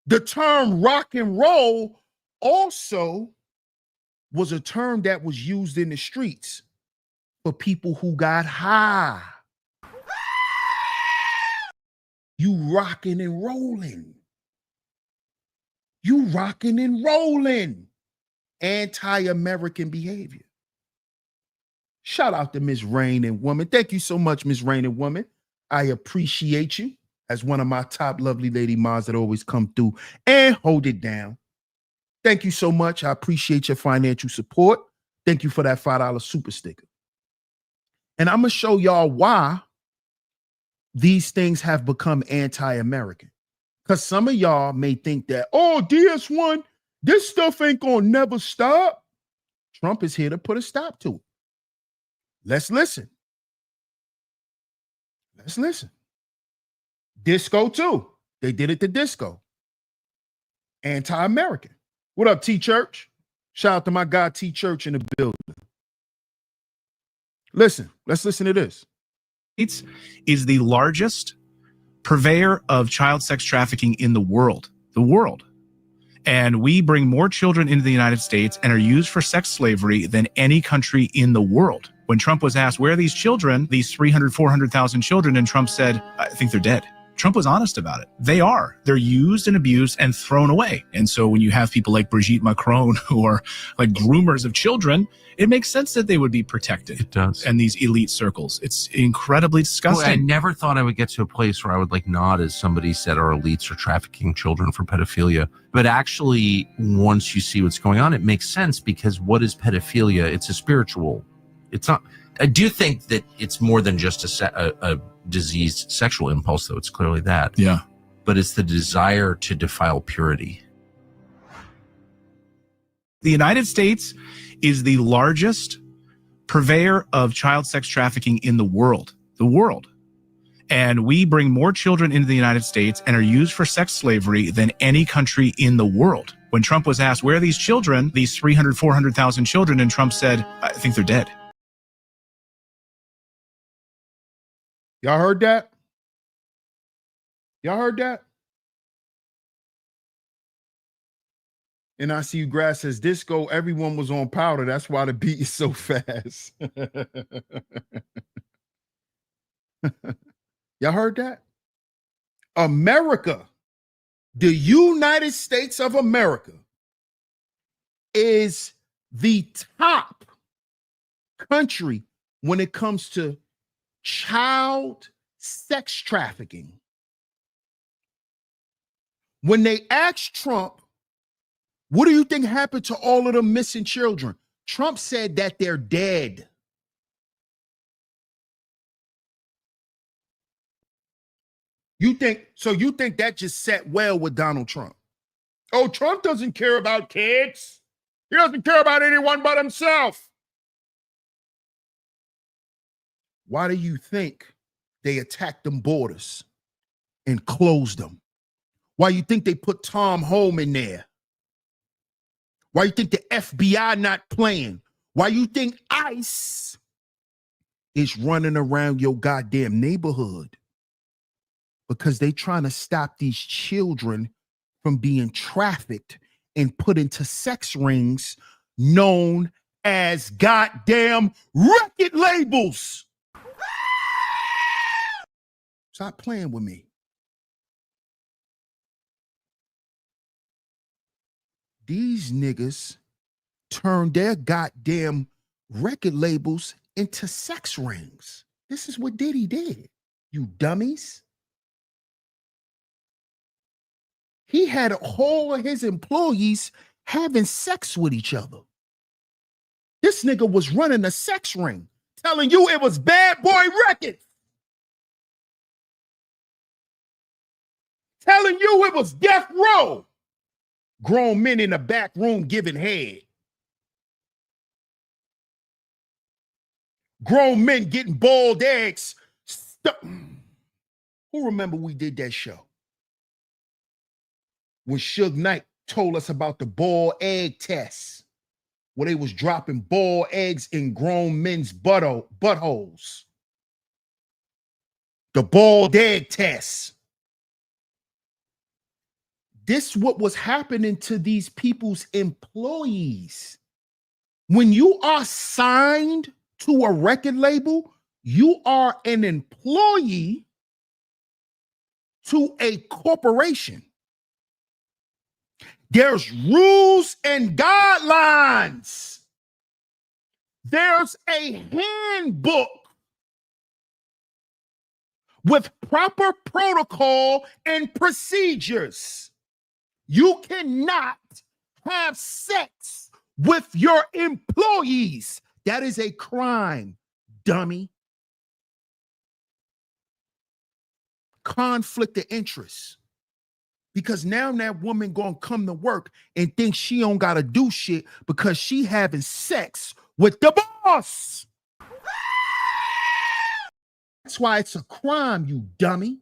the term rock and roll also was a term that was used in the streets for people who got high. You rocking and rolling. You rocking and rolling. Anti-American behavior. Shout out to Miss Rain and Woman. Thank you so much, Miss Rain and Woman. I appreciate you as one of my top lovely lady moms that always come through and hold it down. Thank you so much. I appreciate your financial support. Thank you for that $5 super sticker. And I'm going to show y'all why these things have become anti-American. Because some of y'all may think that, oh, DS1, this stuff ain't going to never stop. Trump is here to put a stop to it. Let's listen. Let's listen. Disco too. They did it to disco. Anti-American. What up, T Church? Shout out to my guy T Church in the building. Listen, let's listen to this. Is the largest purveyor of child sex trafficking in the world. And we bring more children into the United States and are used for sex slavery than any country in the world. When Trump was asked, where are these children, these 300, 400,000 children, and Trump said, I think they're dead. Trump was honest about it. They are. They're used and abused and thrown away. And so when you have people like Brigitte Macron who are like groomers of children, it makes sense that they would be protected. It does. And these elite circles. It's incredibly disgusting. Well, I never thought I would get to a place where I would like nod as somebody said our elites are trafficking children for pedophilia. But actually, once you see what's going on, it makes sense because what is pedophilia? It's a spiritual. It's not. I do think that it's more than just a diseased sexual impulse, though. It's clearly that. Yeah. But it's the desire to defile purity. The United States is the largest purveyor of child sex trafficking in the world. And we bring more children into the United States and are used for sex slavery than any country in the world. When Trump was asked, where are these children, these 300, 400,000 children, and Trump said, I think they're dead. Y'all heard that? Y'all heard that? And I see you grass says disco, everyone was on powder. That's why the beat is so fast. Y'all heard that? America, the United States of America, is the top country when it comes to child sex trafficking. When they asked Trump, what do you think happened to all of the missing children? Trump said that they're dead. You think that just sat well with Donald Trump? Oh, Trump doesn't care about kids. He doesn't care about anyone but himself. Why do you think they attacked them borders and closed them? Why you think they put Tom Home in there? Why you think the FBI not playing? Why you think ICE is running around your goddamn neighborhood? Because they trying to stop these children from being trafficked and put into sex rings known as goddamn record labels. Stop playing with me. These niggas turned their goddamn record labels into sex rings. This is what Diddy did, you dummies. He had a whole of his employees having sex with each other. This nigga was running a sex ring, telling you it was Bad Boy Records. Telling you it was Death Row. Grown men in the back room giving head. Grown men getting boiled eggs. Who remember we did that show? When Suge Knight told us about the boiled egg test, where they was dropping boiled eggs in grown men's buttholes. The boiled egg test. This what was happening to these people's employees. When you are signed to a record label, you are an employee to a corporation. There's rules and guidelines. There's a handbook with proper protocol and procedures. You cannot have sex with your employees. That is a crime, dummy. Conflict of interest. Because now that woman gonna come to work and think she don't gotta do shit because she having sex with the boss. That's why it's a crime, you dummy.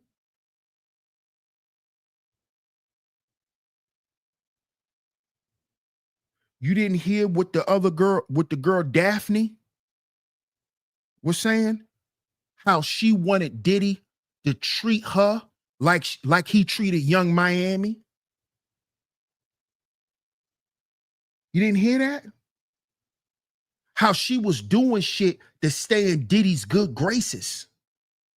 You didn't hear what the other girl, what the girl Daphne was saying? How she wanted Diddy to treat her like he treated Young Miami. You didn't hear that? How she was doing shit to stay in Diddy's good graces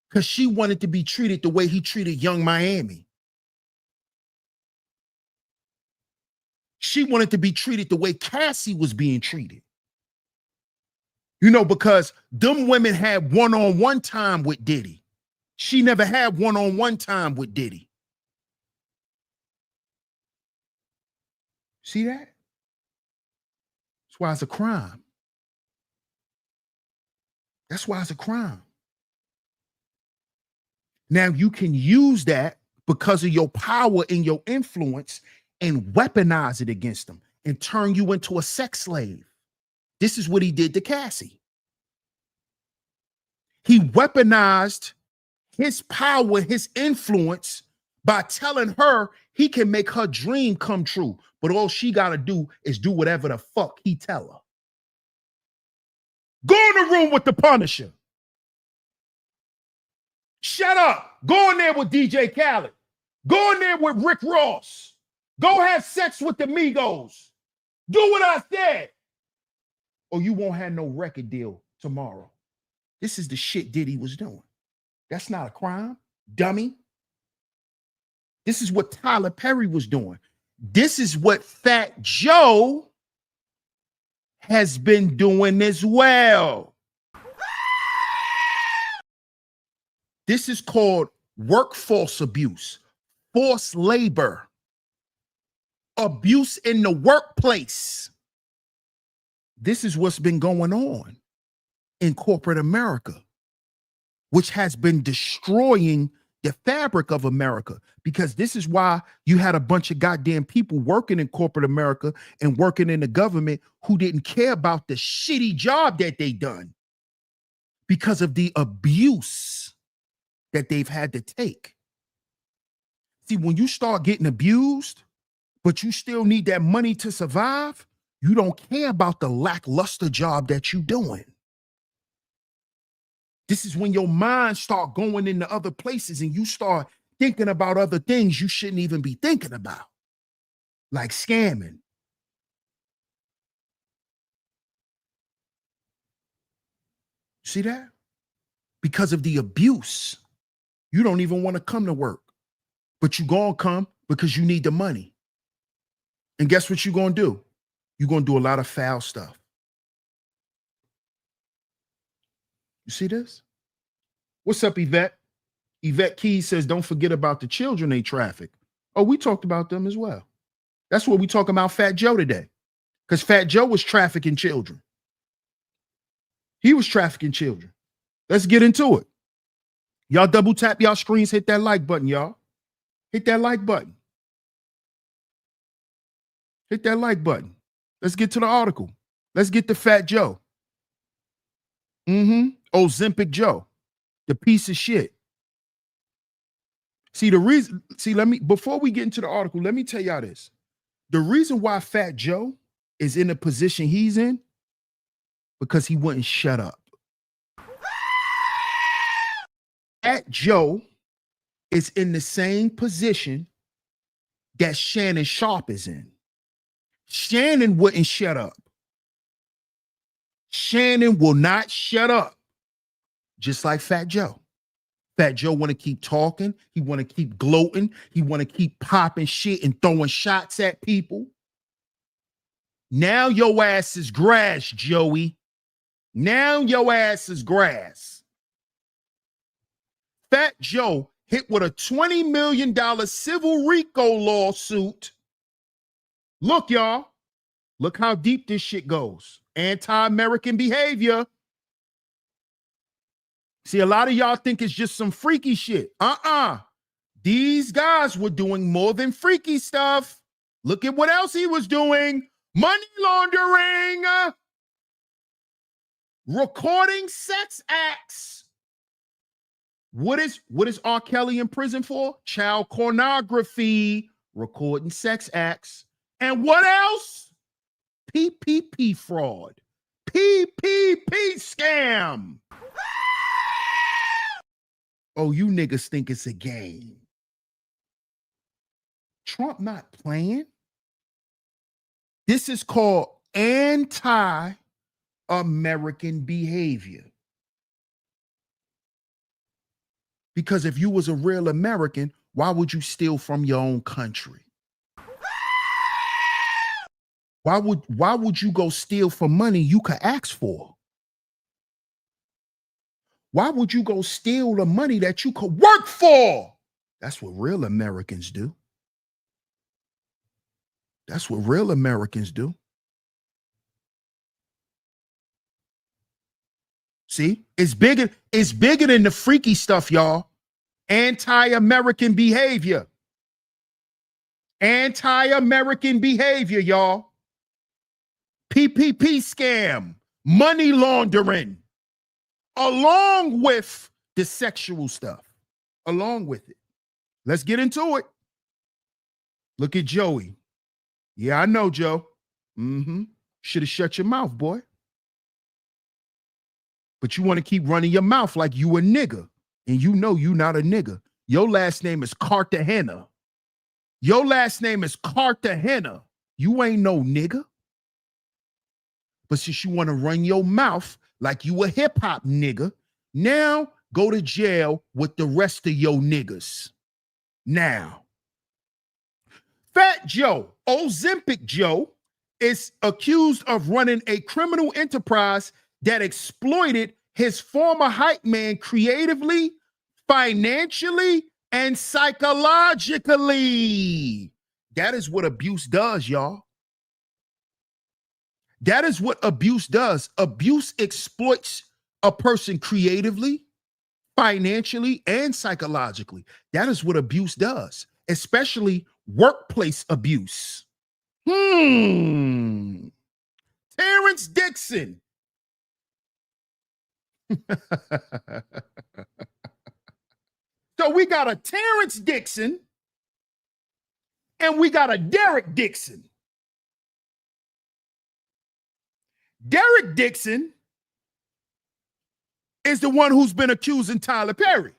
because she wanted to be treated the way he treated Young Miami. She wanted to be treated the way Cassie was being treated. You know, because them women had one-on-one time with Diddy. She never had one-on-one time with Diddy. See that? That's why it's a crime. That's why it's a crime. Now you can use that because of your power and your influence and weaponize it against them and turn you into a sex slave. This is what he did to Cassie. He weaponized his power, his influence by telling her he can make her dream come true. But all she got to do is do whatever the fuck he tell her. Go in the room with the Punisher. Shut up. Go in there with DJ Khaled. Go in there with Rick Ross. Go have sex with the Migos. Do what I said. Or you won't have no record deal tomorrow. This is the shit Diddy was doing. That's not a crime, dummy. This is what Tyler Perry was doing. This is what Fat Joe has been doing as well. This is called workforce abuse, forced labor, abuse in the workplace. This is what's been going on in corporate America, which has been destroying the fabric of America, because this is why you had a bunch of goddamn people working in corporate America and working in the government who didn't care about the shitty job that they done because of the abuse that they've had to take. See, when you start getting abused, but you still need that money to survive, you don't care about the lackluster job that you're doing. This is when your mind start going into other places and you start thinking about other things you shouldn't even be thinking about, like scamming. See that? Because of the abuse, you don't even want to come to work, but you gonna come because you need the money. And guess what you're gonna do? You're gonna do a lot of foul stuff. You see this? What's up, Yvette? Yvette Keys says, don't forget about the children they traffic. Oh, we talked about them as well. That's what we talking about Fat Joe today. Because Fat Joe was trafficking children. He was trafficking children. Let's get into it. Y'all double tap y'all screens, hit that like button, y'all. Hit that like button. Hit that like button. Let's get to the article. Let's get to Fat Joe. Ozempic Joe, the piece of shit. See, before we get into the article, let me tell y'all this. The reason why Fat Joe is in the position he's in, because he wouldn't shut up. Fat Joe is in the same position that Shannon Sharpe is in. Shannon wouldn't shut up. Shannon will not shut up, just like Fat Joe. Fat Joe want to keep talking. He want to keep gloating. He want to keep popping shit and throwing shots at people. Now your ass is grass, Joey. Now your ass is grass. Fat Joe hit with a $20 million civil RICO lawsuit. Look, y'all. Look how deep this shit goes. Anti-American behavior. See, a lot of y'all think it's just some freaky shit. These guys were doing more than freaky stuff. Look at what else he was doing. Money laundering. Recording sex acts. What is R. Kelly in prison for? Child pornography. Recording sex acts. And what else? PPP fraud. PPP scam. Oh, you niggas think it's a game. Trump not playing. This is called anti-American behavior. Because if you was a real American, why would you steal from your own country? Why would you go steal for money you could ask for? Why would you go steal the money that you could work for? That's what real Americans do. That's what real Americans do. See, it's bigger than the freaky stuff, y'all. Anti-American behavior. Anti-American behavior, y'all. PPP scam, money laundering, along with the sexual stuff, along with it. Let's get into it. Look at Joey. Yeah, I know, Joe. Should have shut your mouth, boy. But you want to keep running your mouth like you a nigga, and you know you not a nigga. Your last name is Cartagena. Your last name is Cartagena. You ain't no nigga. But since you want to run your mouth like you a hip-hop nigga, now go to jail with the rest of your niggas. Now, Fat Joe, Ozempic Joe, is accused of running a criminal enterprise that exploited his former hype man creatively, financially, and psychologically. That is what abuse does, y'all. That is what abuse does. Abuse exploits a person creatively, financially, and psychologically. That is what abuse does, especially workplace abuse. Terrence Dixon. So we got a Terrence Dixon and we got a Derek Dixon. Derek Dixon is the one who's been accusing Tyler Perry.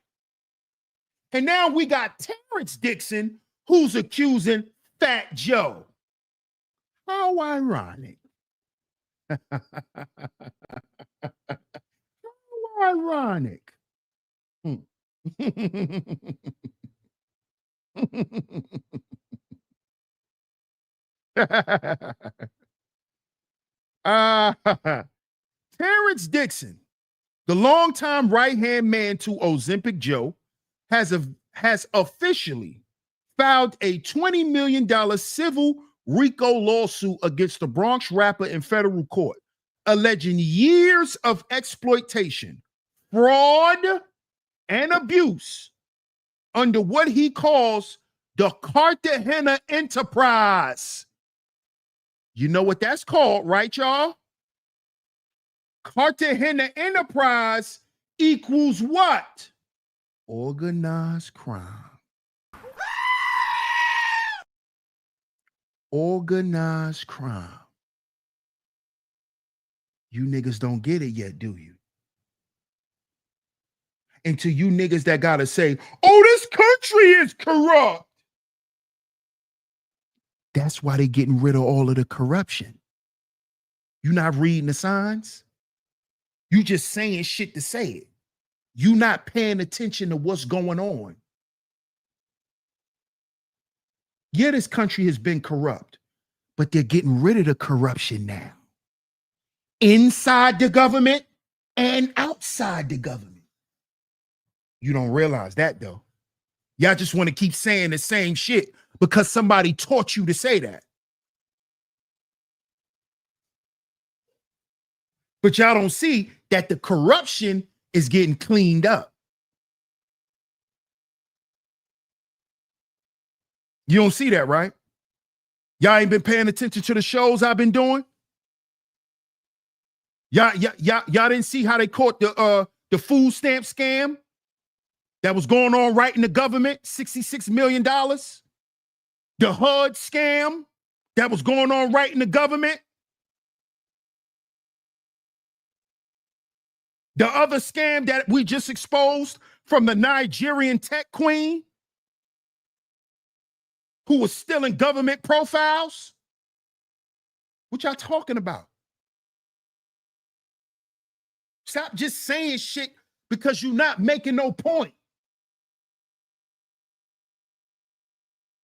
And now we got Terrence Dixon who's accusing Fat Joe. How ironic. How ironic. Terrence Dixon, the longtime right-hand man to Ozempic Joe, has officially filed a $20 million civil RICO lawsuit against the Bronx rapper in federal court, alleging years of exploitation, fraud, and abuse under what he calls the Cartagena Enterprise. You know what that's called, right, y'all? Cartagena Enterprise equals what? Organized crime. Organized crime. You niggas don't get it yet, do you? And to you niggas that gotta say, oh, this country is corrupt. That's why they getting rid of all of the corruption. You not reading the signs? You just saying shit to say it. You not paying attention to what's going on. Yeah, this country has been corrupt, but they're getting rid of the corruption now. Inside the government and outside the government. You don't realize that though. Y'all just want to keep saying the same shit because somebody taught you to say that. But y'all don't see that the corruption is getting cleaned up. You don't see that, right? Y'all ain't been paying attention to the shows I've been doing? Y'all didn't see how they caught the food stamp scam that was going on right in the government, $66 million? The HUD scam that was going on right in the government? The other scam that we just exposed from the Nigerian tech queen who was stealing government profiles? What y'all talking about? Stop just saying shit because you're not making no point.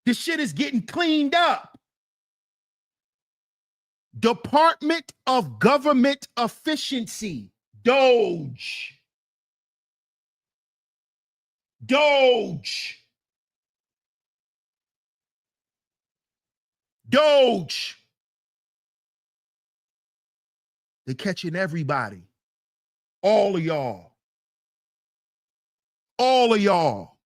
This shit is getting cleaned up. Department of Government Efficiency, Doge. Doge. Doge. They're catching everybody. All of y'all. All of y'all.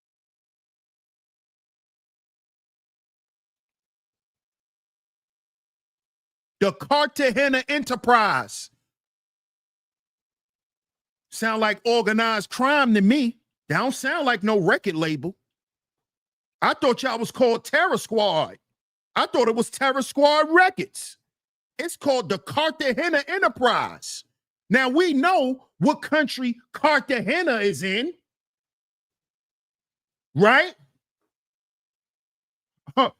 The Cartagena Enterprise. Sound like organized crime to me. That don't sound like no record label. I thought y'all was called Terror Squad. I thought it was Terror Squad Records. It's called the Cartagena Enterprise. Now we know what country Cartagena is in, right? Oh,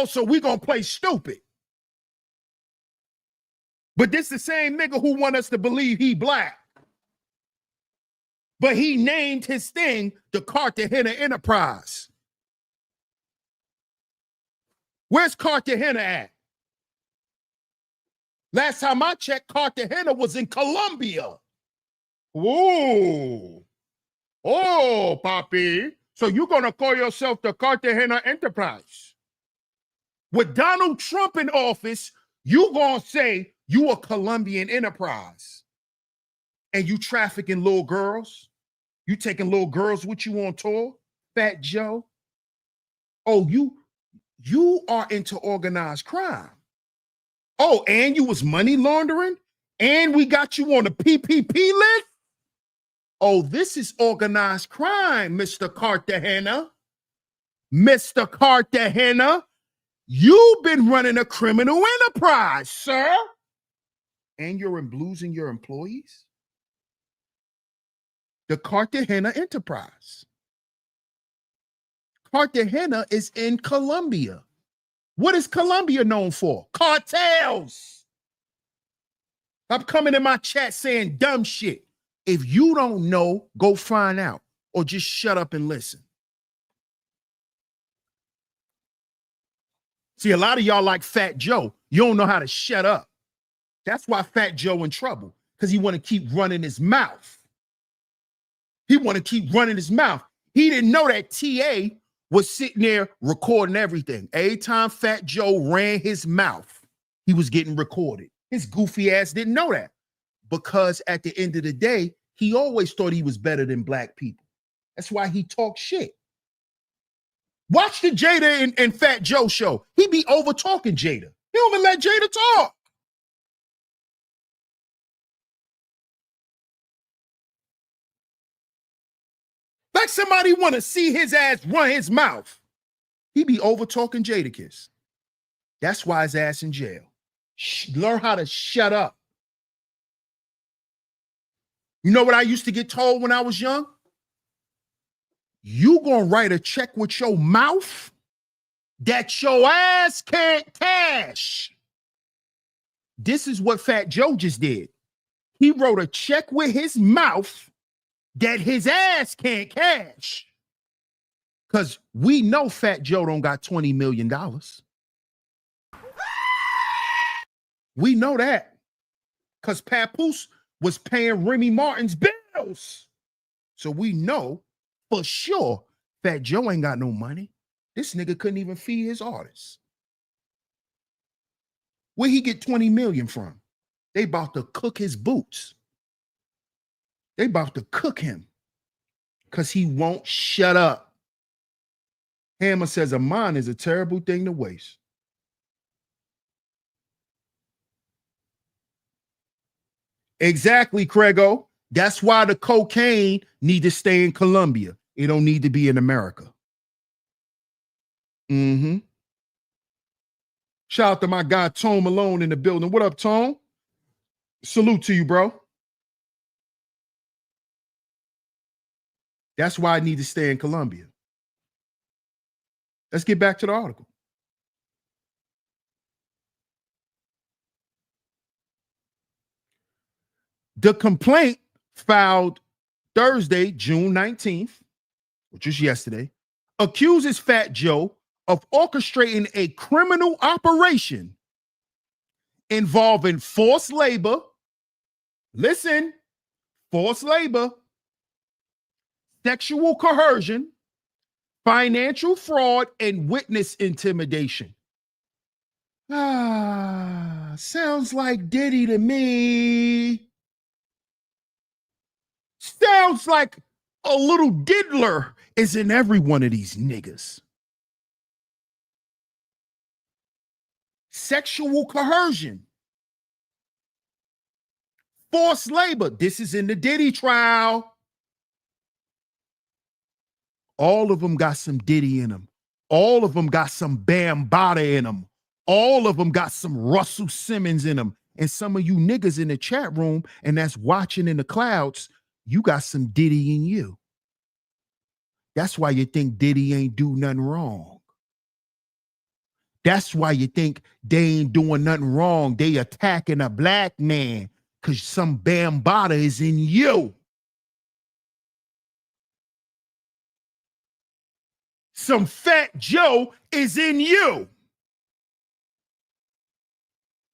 so we gonna play stupid. But this the same nigga who want us to believe he black. But he named his thing the Cartagena Enterprise. Where's Cartagena at? Last time I checked, Cartagena was in Colombia. Whoa. Oh, papi. So you're going to call yourself the Cartagena Enterprise. With Donald Trump in office, You gonna say you a Colombian enterprise and you trafficking little girls? You taking little girls with you on tour, Fat Joe? Oh, you are into organized crime. Oh, and you was money laundering? And we got you on the PPP list? Oh, this is organized crime, Mr. Cartagena. Mr. Cartagena, you've been running a criminal enterprise, sir. And you're losing your employees? The Cartagena enterprise. Cartagena is in Colombia. What is Colombia known for? Cartels. I'm coming in my chat saying dumb shit. If you don't know, go find out or just shut up and listen. See, a lot of y'all like Fat Joe. You don't know how to shut up. That's why Fat Joe in trouble, because he want to keep running his mouth. He want to keep running his mouth. He didn't know that TA was sitting there recording everything. Every time Fat Joe ran his mouth, he was getting recorded. His goofy ass didn't know that, because at the end of the day, he always thought he was better than black people. That's why he talked shit. Watch the Jada and Fat Joe show. He be over talking Jada. He don't even let Jada talk. Like somebody want to see his ass run his mouth. He be over talking Jadakiss. That's why his ass in jail. Learn how to shut up. You know what I used to get told when I was young? You gonna write a check with your mouth that your ass can't cash. This is what Fat Joe just did. He wrote a check with his mouth that his ass can't cash. Because we know Fat Joe don't got $20 million. We know that. Because Papoose was paying Remy Martin's bills. So we know for sure Fat Joe ain't got no money. This nigga couldn't even feed his artists. Where he get 20 million from? They about to cook his boots. They about to cook him because he won't shut up. Hammer says a mind is a terrible thing to waste. Exactly, Craigo. That's why the cocaine need to stay in Colombia. It don't need to be in America. Shout out to my guy Tone Malone in the building. What up, Tone? Salute to you, bro. That's why I need to stay in Colombia. Let's get back to the article. The complaint filed Thursday, June 19th, which is yesterday, accuses Fat Joe of orchestrating a criminal operation involving forced labor. Listen, forced labor, sexual coercion, financial fraud, and witness intimidation. Sounds like Diddy to me. Sounds like a little diddler is in every one of these niggas. Sexual coercion, forced labor. This is in the Diddy trial. All of them got some Diddy in them. All of them got some Bambaataa in them. All of them got some Russell Simmons in them. And some of you niggas in the chat room and that's watching in the clouds, you got some Diddy in you. That's why you think Diddy ain't do nothing wrong. That's why you think they ain't doing nothing wrong. They attacking a black man because some Bambaataa is in you. Some Fat Joe is in you.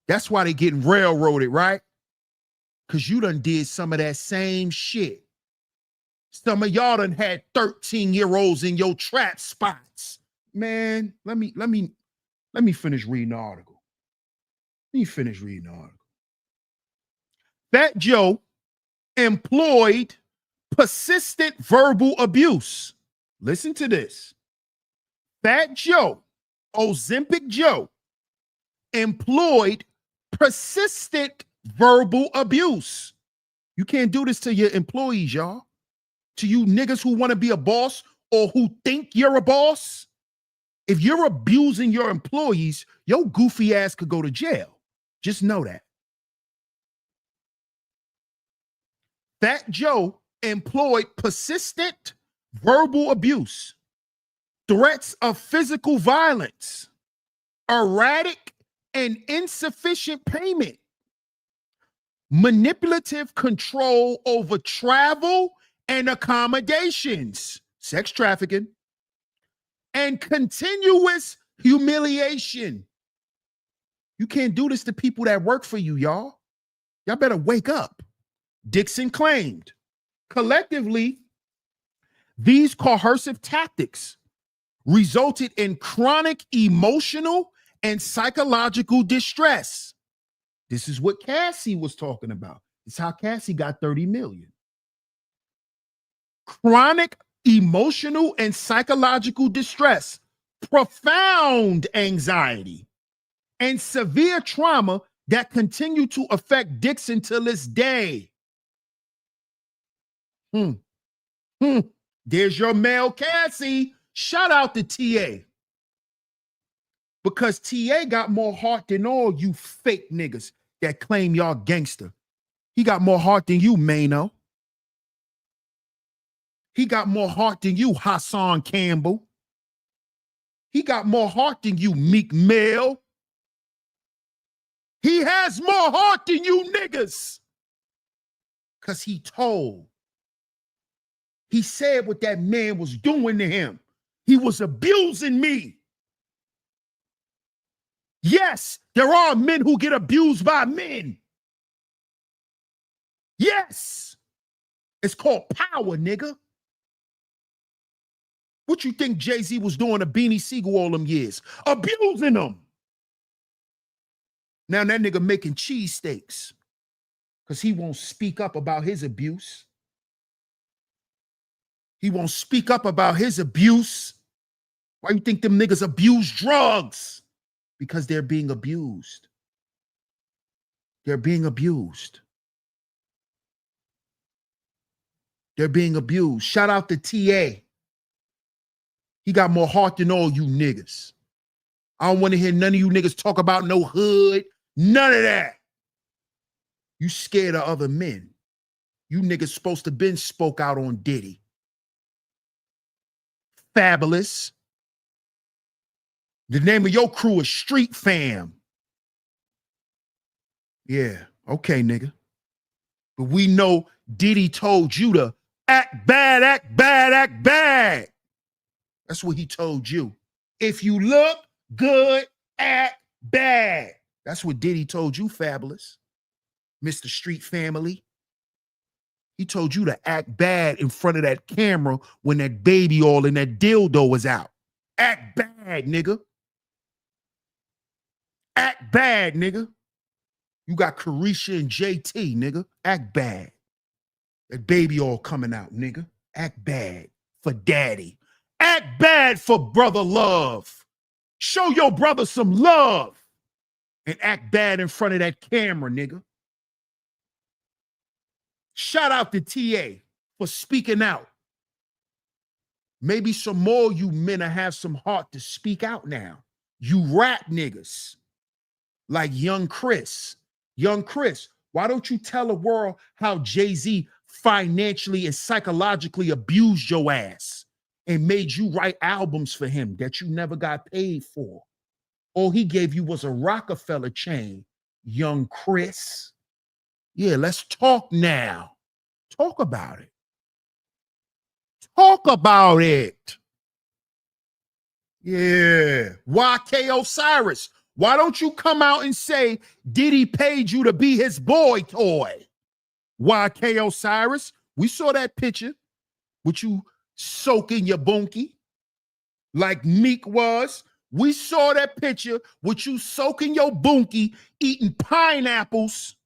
That's why they getting railroaded, right? Because you done did some of that same shit. Some of y'all done had 13-year-olds in your trap spots. Man, let me finish reading the article. Let me finish reading the article. Fat Joe employed persistent verbal abuse. Listen to this. Fat Joe, Ozempic Joe, employed persistent verbal abuse. You can't do this to your employees, y'all. To you niggas who want to be a boss or who think you're a boss. If you're abusing your employees, your goofy ass could go to jail. Just know that. Fat Joe employed persistent verbal abuse, threats of physical violence, erratic and insufficient payment, manipulative control over travel and accommodations, sex trafficking, and continuous humiliation. You can't do this to people that work for you, y'all. Y'all better wake up. Dixon claimed, collectively, these coercive tactics resulted in chronic emotional and psychological distress. This is what Cassie was talking about. It's how Cassie got 30 million. Chronic emotional and psychological distress, profound anxiety, and severe trauma that continue to affect Dixon to this day. There's your male Cassie. Shout out to TA. Because TA got more heart than all you fake niggas that claim y'all gangster. He got more heart than you, Mano. He got more heart than you, Hassan Campbell. He got more heart than you, Meek Mill. He has more heart than you niggas. Because he told. He said what that man was doing to him. He was abusing me. Yes, there are men who get abused by men. Yes. It's called power, nigga. What you think Jay-Z was doing to Beanie Siegel all them years? Abusing them. Now that nigga making cheesesteaks because he won't speak up about his abuse. He won't speak up about his abuse. Why you think them niggas abuse drugs? Because they're being abused. They're being abused. They're being abused. Shout out to TA. He got more heart than all you niggas. I don't want to hear none of you niggas talk about no hood. None of that. You scared of other men. You niggas supposed to been spoke out on Diddy. Fabulous. The name of your crew is Street Fam. Yeah, okay, nigga. But we know Diddy told you to act bad, act bad, act bad. That's what he told you. If you look good, act bad. That's what Diddy told you, Fabulous. Mr. Street Family. He told you to act bad in front of that camera when that baby all in that dildo was out. Act bad, nigga. Act bad, nigga. You got Carisha and JT, nigga. Act bad. That baby all coming out, nigga. Act bad for daddy. Act bad for brother love. Show your brother some love. And act bad in front of that camera, nigga. Shout out to TA for speaking out. Maybe some more you men have some heart to speak out now. You rap niggas like Young Chris. Young Chris, why don't you tell the world how Jay-Z financially and psychologically abused your ass and made you write albums for him that you never got paid for? All he gave you was a Rockefeller chain, Young Chris. Yeah, let's talk now. Talk about it. Talk about it. Yeah. YK Osiris, why don't you come out and say Diddy paid you to be his boy toy? YK Osiris, we saw that picture with you soaking your bunkie like Meek was. We saw that picture with you soaking your bunkie, eating pineapples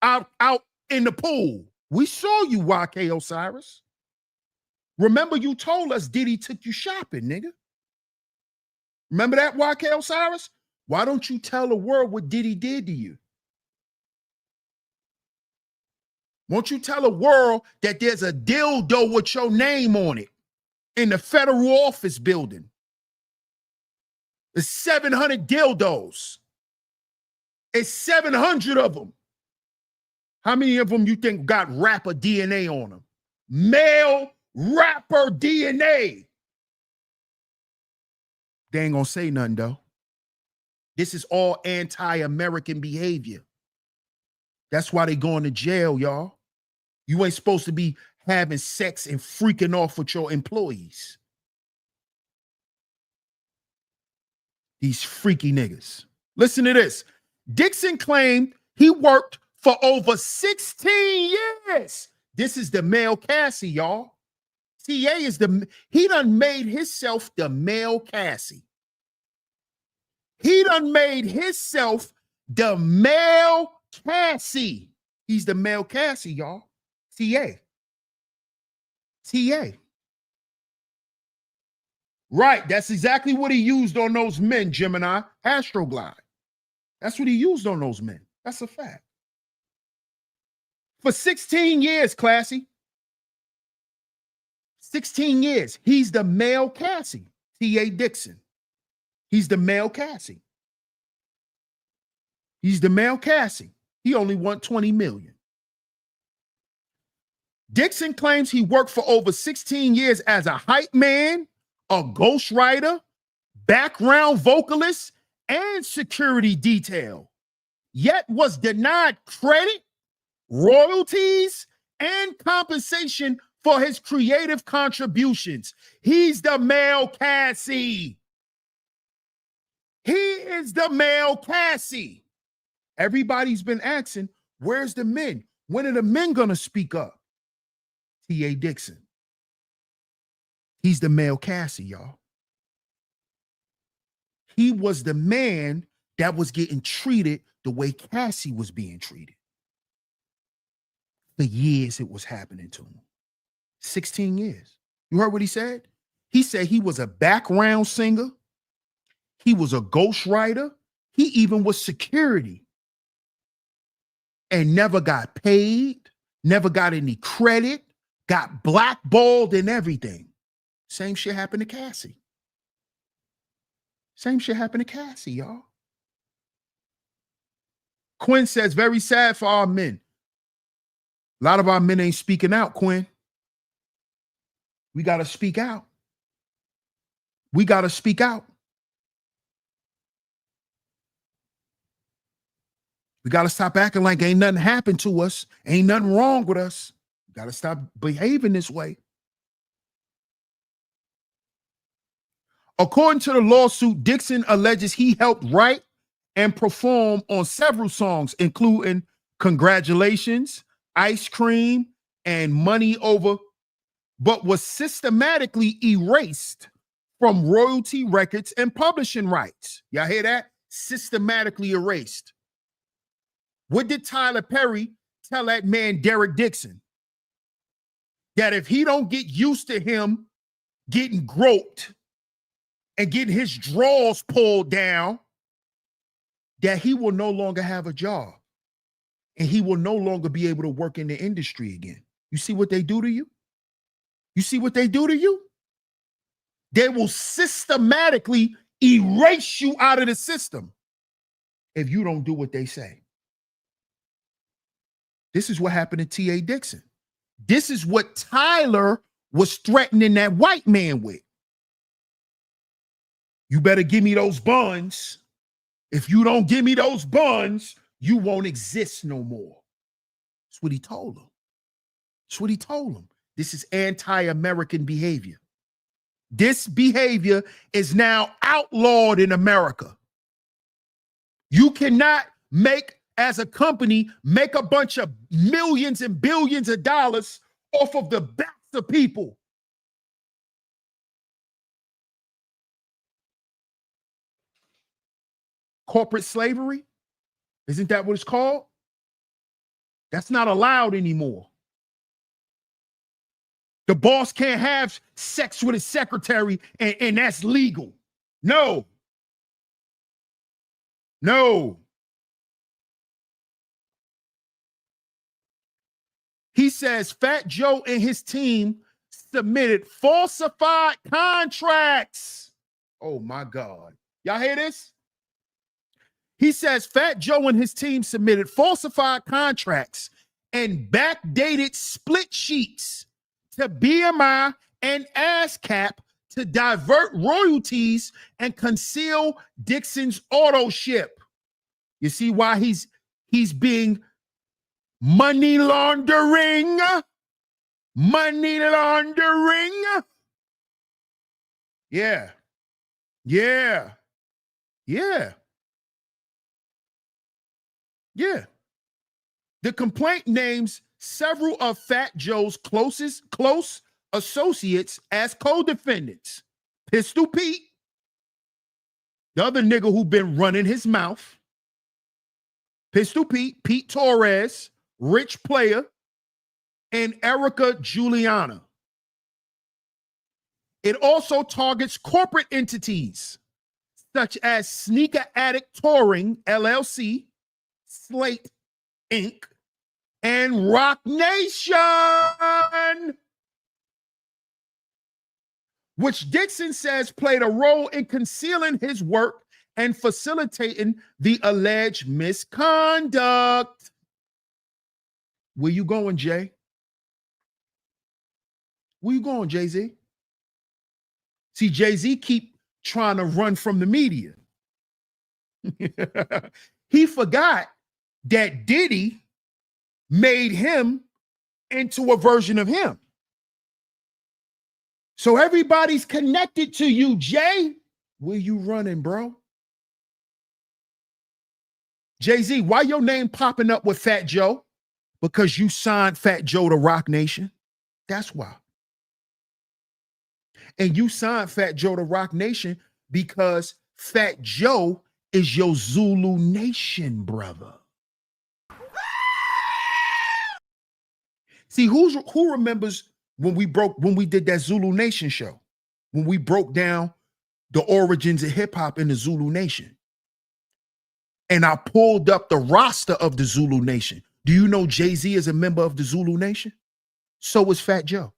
out in the pool. We saw you, YK Osiris. Remember you told us Diddy took you shopping, nigga. Remember that, YK Osiris? Why don't you tell the world what Diddy did to you? Won't you tell the world that there's a dildo with your name on it in the federal office building? There's 700 dildos. It's 700 of them. How many of them you think got rapper DNA on them? Male rapper DNA. They ain't gonna say nothing though. This is all anti-American behavior. That's why they going to jail, y'all. You ain't supposed to be having sex and freaking off with your employees. These freaky niggas. Listen to this. Dixon claimed he worked for over 16 years. This is the male Cassie, y'all. TA is he done made himself the male Cassie. He done made himself the male Cassie. He's the male Cassie, y'all. TA. Right, that's exactly what he used on those men, Gemini. Astroglide. That's what he used on those men. That's a fact. For 16 years, Classy. 16 years. He's the male Cassie. T.A. Dixon. He's the male Cassie. He's the male Cassie. He only want 20 million. Dixon claims he worked for over 16 years as a hype man, a ghostwriter, background vocalist, and security detail, yet was denied credit, royalties, and compensation for his creative contributions. He's the male Cassie. He is the male Cassie. Everybody's been asking, where's the men? When are the men gonna speak up? T.A. Dixon. He's the male Cassie, y'all. He was the man that was getting treated the way Cassie was being treated. For years it was happening to him. 16 years. You heard what he said? He said he was a background singer. He was a ghostwriter. He even was security. And never got paid, never got any credit, got blackballed and everything. Same shit happened to Cassie. Same shit happened to Cassie, y'all. Quinn says, very sad for our men. A lot of our men ain't speaking out, Quinn. We got to speak out. We got to speak out. We got to stop acting like ain't nothing happened to us. Ain't nothing wrong with us. We got to stop behaving this way. According to the lawsuit, Dixon alleges he helped write and perform on several songs, including Congratulations, Ice Cream, and Money Over, but was systematically erased from royalty records and publishing rights. Y'all hear that? Systematically erased. What did Tyler Perry tell that man, Derek Dixon? That if he don't get used to him getting groped and getting his drawers pulled down, that he will no longer have a job and he will no longer be able to work in the industry again. You see what they do to you? You see what they do to you? They will systematically erase you out of the system if you don't do what they say. This is what happened to T.A. Dixon. This is what Tyler was threatening that white man with. You better give me those buns. If you don't give me those buns, you won't exist no more. That's what he told him. That's what he told him. This is anti-American behavior. This behavior is now outlawed in America. You cannot as a company, make a bunch of millions and billions of dollars off of the backs of people. corporate slavery? Isn't that what it's called? That's not allowed anymore. The boss can't have sex with his secretary and that's legal. No. No. He says Fat Joe and his team submitted falsified contracts. Oh my God. Y'all hear this? He says Fat Joe and his team submitted falsified contracts and backdated split sheets to BMI and ASCAP to divert royalties and conceal Dixon's auto ship. You see why he's being money laundering? Money laundering? Yeah. Yeah. Yeah. Yeah. The complaint names several of Fat Joe's close associates as co-defendants. Pistol Pete, the other nigga who been running his mouth. Pistol Pete, Pete Torres, Rich Player, and Erica Juliana. It also targets corporate entities such as Sneaker Addict Touring, LLC, Slate, Inc., and Rock Nation, which Dixon says played a role in concealing his work and facilitating the alleged misconduct. Where you going, Jay? Where you going, Jay-Z? See, Jay-Z keep trying to run from the media. He forgot that Diddy made him into a version of him. So everybody's connected to you, Jay. Where you running, bro? Jay-Z, why your name popping up with Fat Joe? Because you signed Fat Joe to Rock Nation. That's why. And you signed Fat Joe to Rock Nation because Fat Joe is your Zulu Nation brother. See, who remembers when we did that Zulu Nation show, when we broke down the origins of hip hop in the Zulu Nation, and I pulled up the roster of the Zulu Nation. Do you know Jay-Z is a member of the Zulu Nation? So is Fat Joe.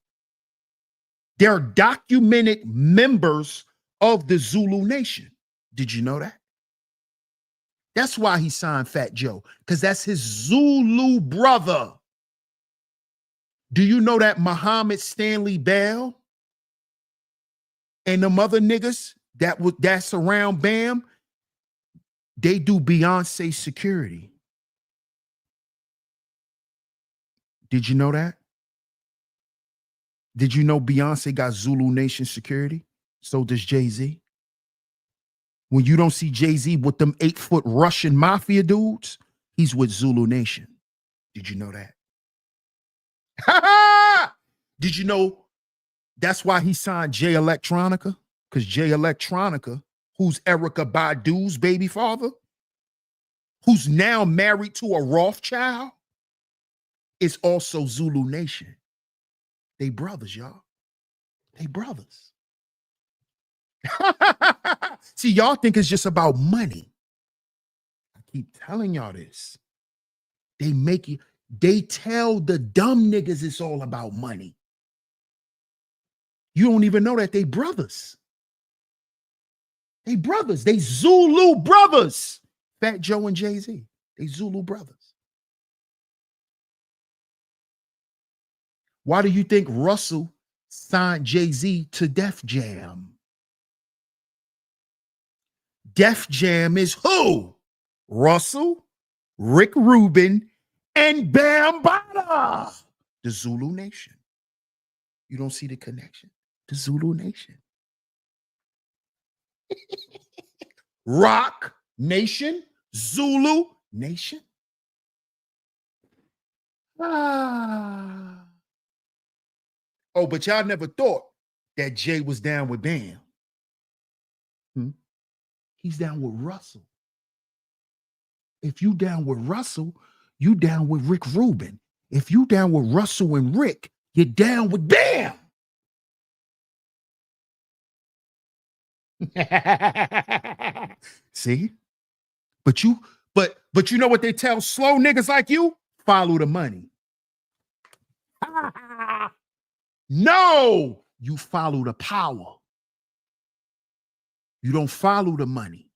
They're documented members of the Zulu Nation. Did you know that? That's why he signed Fat Joe, because that's his Zulu brother. Do you know that Muhammad Stanley Bell and them other niggas that surround Bam, they do Beyonce security? Did you know that? Did you know Beyonce got Zulu Nation security? So does Jay-Z. When you don't see Jay-Z with them 8-foot Russian mafia dudes, he's with Zulu Nation. Did you know that? Did you know that's why he signed Jay Electronica? Because Jay Electronica, who's Erykah Badu's baby father, who's now married to a Rothschild, is also Zulu Nation. They brothers, y'all. They brothers. See, y'all think it's just about money. I keep telling y'all this. They tell the dumb niggas it's all about money. You don't even know that they brothers. They brothers. They Zulu brothers. Fat Joe and Jay-Z. They Zulu brothers. Why do you think Russell signed Jay-Z to Def Jam? Def Jam is who? Russell, Rick Rubin, and Bam Bada. The Zulu Nation. You don't see the connection? The Zulu Nation. Rock Nation, Zulu Nation. Ah. Oh, but y'all never thought that Jay was down with Bam. He's down with Russell. If you down with Russell, you down with Rick Rubin. If you down with Russell and Rick, you're down with Bam. See? But you know what they tell slow niggas like you? Follow the money. No, you follow the power. You don't follow the money.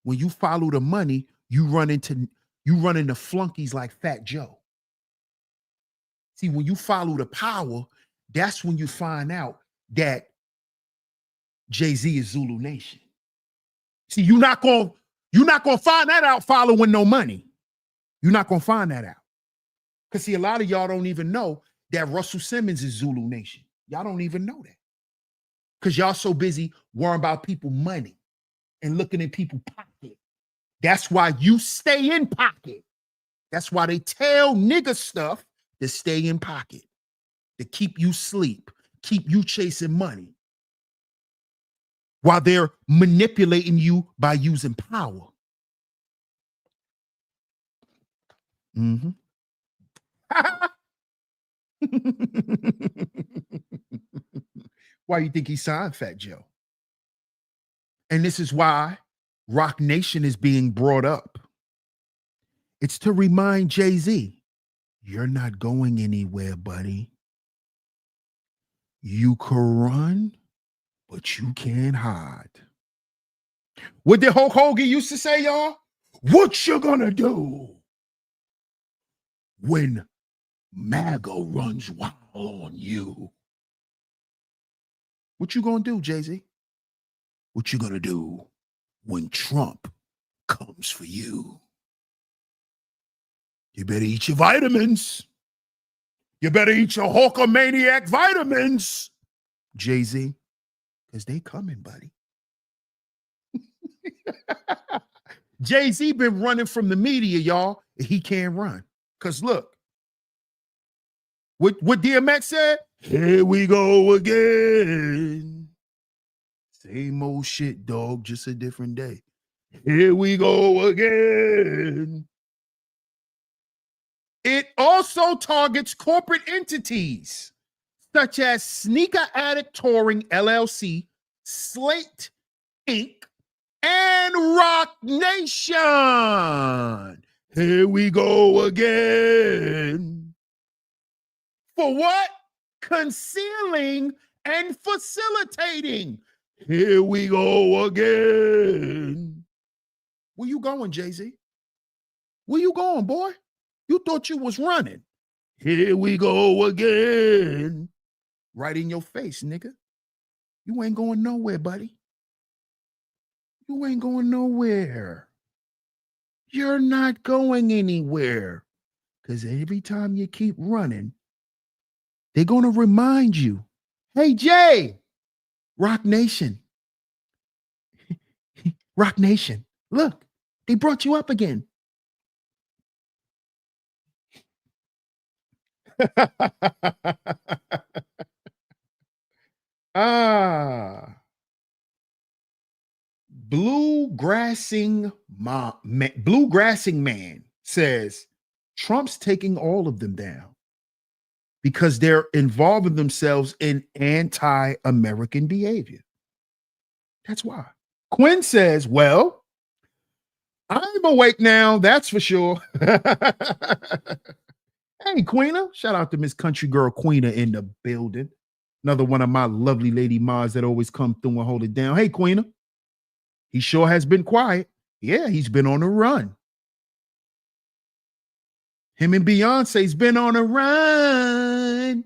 When you follow the money, you run into flunkies like Fat Joe. See, when you follow the power, that's when you find out that Jay-Z is Zulu Nation. See, you're not gonna find that out following no money. You're not gonna find that out. Because see, a lot of y'all don't even know that Russell Simmons is Zulu Nation. Y'all don't even know that. Because y'all so busy worrying about people money and looking in people's pocket. That's why you stay in pocket. That's why they tell niggas stuff to stay in pocket, to keep you sleep, keep you chasing money, while they're manipulating you by using power. Mm-hmm. Why you think he signed Fat Joe? And this is why Rock Nation is being brought up. It's to remind Jay-Z, you're not going anywhere, buddy. You can run, but you can't hide. What did Hulk Hogan used to say, y'all? What you gonna do when MAGA runs wild on you? What you gonna do, Jay-Z? What you gonna do when Trump comes for you? You better eat your vitamins. You better eat your Hulkamaniac vitamins, Jay-Z, because they coming, buddy. Jay-Z been running from the media, y'all. He can't run. Because look, what DMX said? Here we go again. Same old shit, dog, just a different day. Here we go again. It also targets corporate entities such as Sneaker Addict Touring LLC, Slate Inc., and Rock Nation. Here we go again. For what? Concealing and facilitating. Here we go again. Where you going, Jay-Z? Where you going, boy? You thought you was running. Here we go again. Right in your face, nigga. You ain't going nowhere, buddy. You ain't going nowhere. You're not going anywhere. Because every time you keep running, they're going to remind you, hey, Jay, Rock Nation. Rock Nation, look, they brought you up again. Bluegrassing man says Trump's taking all of them down because they're involving themselves in anti-American behavior. That's why. Quinn says, well, I'm awake now, that's for sure. Hey, Queena. Shout out to Miss Country Girl Queena in the building. Another one of my lovely lady mods that always come through and hold it down. Hey, Queena. He sure has been quiet. Yeah, he's been on a run. Him and Beyonce's been on a run.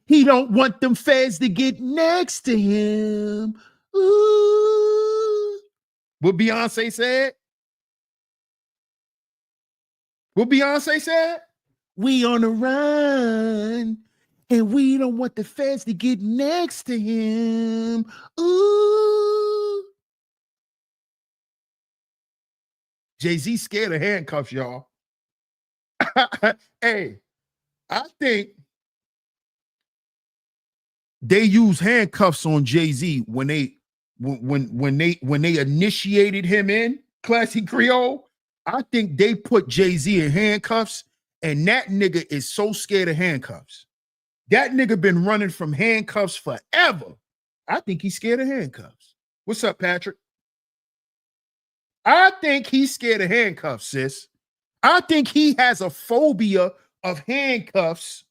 He don't want them feds to get next to him. Ooh. What Beyonce said? What Beyonce said? We on a run, and we don't want the feds to get next to him. Ooh. Jay-Z scared of handcuffs, y'all. Hey, I think they use handcuffs on Jay-Z when they initiated him in Classic Creole. I think they put Jay-Z in handcuffs, and that nigga is so scared of handcuffs. That nigga been running from handcuffs forever. I think he's scared of handcuffs. What's up, Patrick? I think he's scared of handcuffs, sis. I think he has a phobia of handcuffs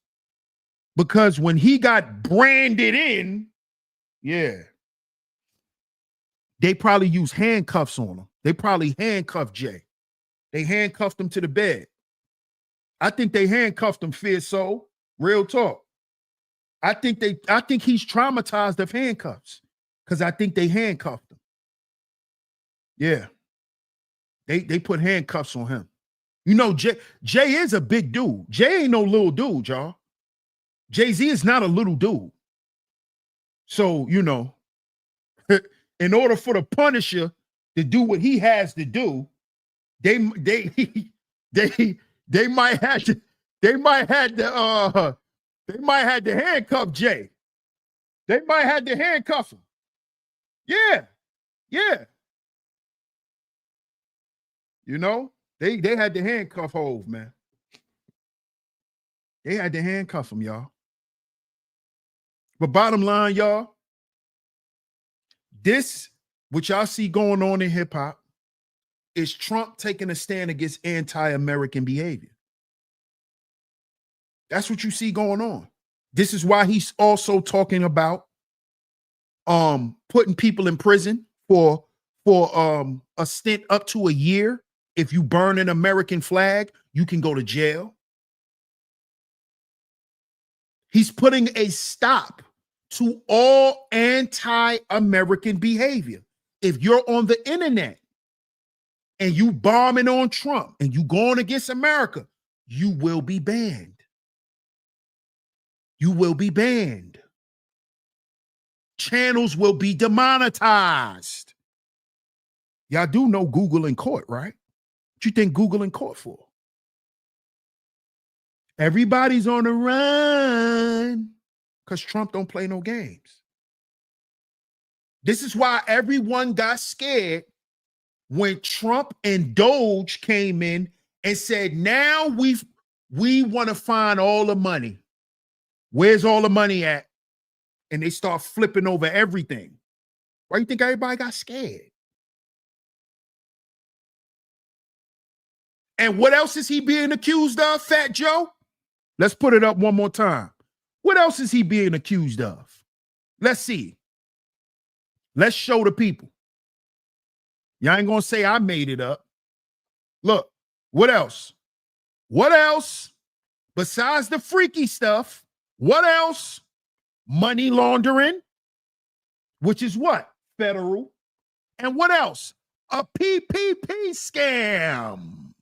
because when he got branded in, yeah, they probably use handcuffs on him. They probably handcuffed Jay. They handcuffed him to the bed. I think they handcuffed him, Fierce Soul. Real talk. I think he's traumatized of handcuffs because I think they handcuffed him. Yeah. They put handcuffs on him. You know, Jay is a big dude. Jay ain't no little dude, y'all. Jay-Z is not a little dude. So, you know, in order for the Punisher to do what he has to do, they might have to handcuff Jay. They might have to handcuff him. Yeah. Yeah. You know, they had to handcuff Hove, man. They had to handcuff him, y'all. But bottom line, y'all, this, what y'all see going on in hip hop, is Trump taking a stand against anti-American behavior. That's what you see going on. This is why he's also talking about putting people in prison for a stint up to a year. If you burn an American flag, you can go to jail. He's putting a stop to all anti-American behavior. If you're on the internet and you bombing on Trump and you going against America, you will be banned. You will be banned. Channels will be demonetized. Y'all do know Google in court, right? What you think Google in court for? Everybody's on the run because Trump don't play no games. This is why everyone got scared when Trump and Doge came in and said, now we want to find all the money. Where's all the money at? And they start flipping over everything. Why do you think everybody got scared? And what else is he being accused of, Fat Joe? Let's put it up one more time. What else is he being accused of? Let's see. Let's show the people. Y'all ain't gonna say I made it up. Look, what else? What else? Besides the freaky stuff, what else? Money laundering, which is what? Federal. And what else? A PPP scam,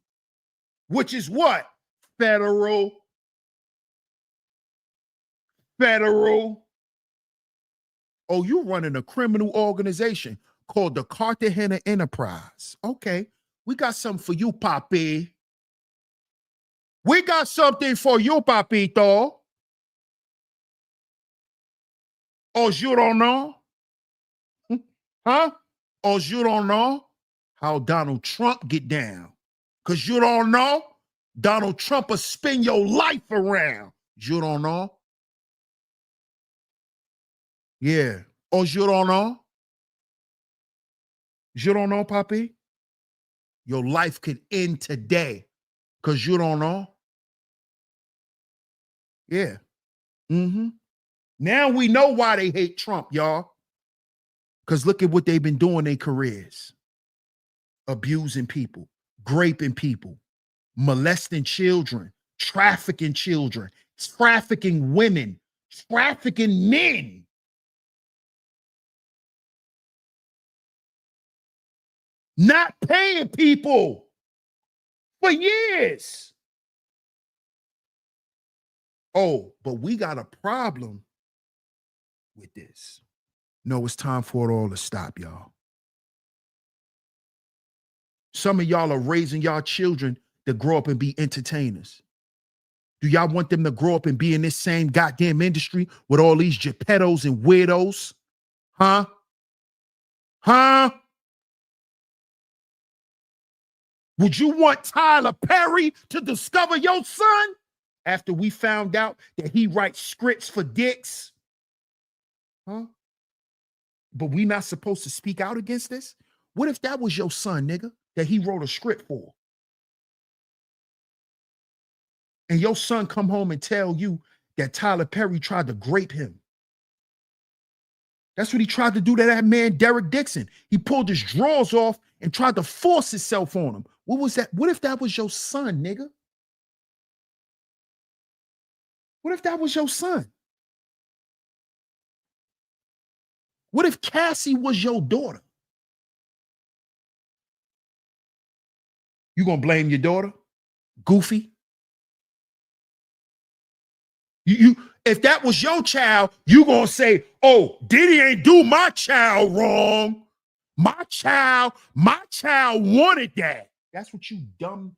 which is what? Federal. Federal. Oh, you running a criminal organization called the Cartagena Enterprise. Okay, we got something for you, Papi. We got something for you, Papito. Oh, you don't know? Huh? Oh, you don't know how Donald Trump get down? Because you don't know? Donald Trump will spin your life around. You don't know? Yeah. Oh, you don't know? You don't know, Papi? Your life could end today because you don't know. Yeah. Mm-hmm. Now we know why they hate Trump, y'all. Because look at what they've been doing in their careers. Abusing people, raping people, molesting children, trafficking women, trafficking men. Not paying people for years. Oh, but we got a problem with this. No, it's time for it all to stop, y'all. Some of y'all are raising y'all children to grow up and be entertainers. Do y'all want them to grow up and be in this same goddamn industry with all these Geppettos and weirdos? Huh? Huh? Would you want Tyler Perry to discover your son after we found out that he writes scripts for dicks? Huh? But we not supposed to speak out against this? What if that was your son, nigga, that he wrote a script for? And your son come home and tell you that Tyler Perry tried to grape him. That's what he tried to do to that man, Derek Dixon. He pulled his drawers off and tried to force himself on him. What was that? What if that was your son, nigga? What if that was your son? What if Cassie was your daughter? You gonna blame your daughter? Goofy? You if that was your child, you gonna say, oh, Diddy ain't do my child wrong. My child wanted that. That's what you dumb,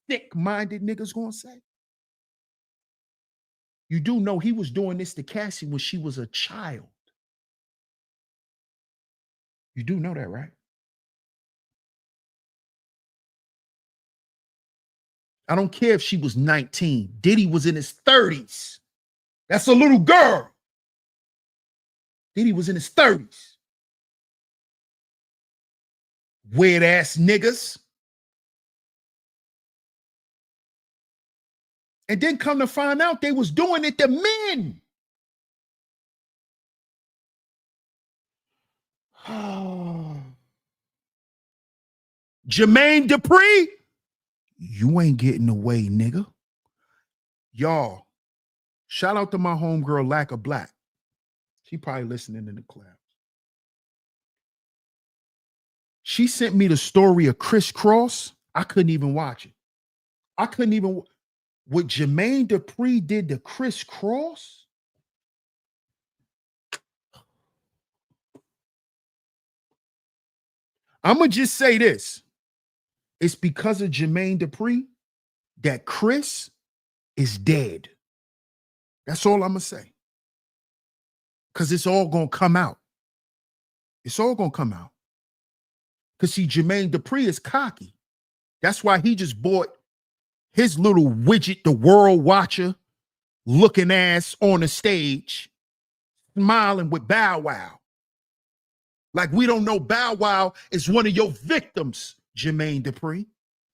thick-minded niggas gonna say. You do know he was doing this to Cassie when she was a child. You do know that, right? I don't care if she was 19. Diddy was in his 30s. That's a little girl. Diddy was in his 30s. Weird ass niggas. And then come to find out they was doing it to men. Jermaine Dupri, you ain't getting away, nigga. Y'all, shout out to my homegirl, Lack of Black. She probably listening in the clouds. She sent me the story of Criss Cross. I couldn't even watch it. I couldn't even. What Jermaine Dupri did to Criss Cross? I'm going to just say this. It's because of Jermaine Dupri that Chris is dead. That's all I'm going to say. Because it's all going to come out. It's all going to come out. Because see, Jermaine Dupri is cocky. That's why he just bought his little widget, the World Watcher, looking ass on the stage, smiling with Bow Wow. Like we don't know Bow Wow is one of your victims, Jermaine Dupri.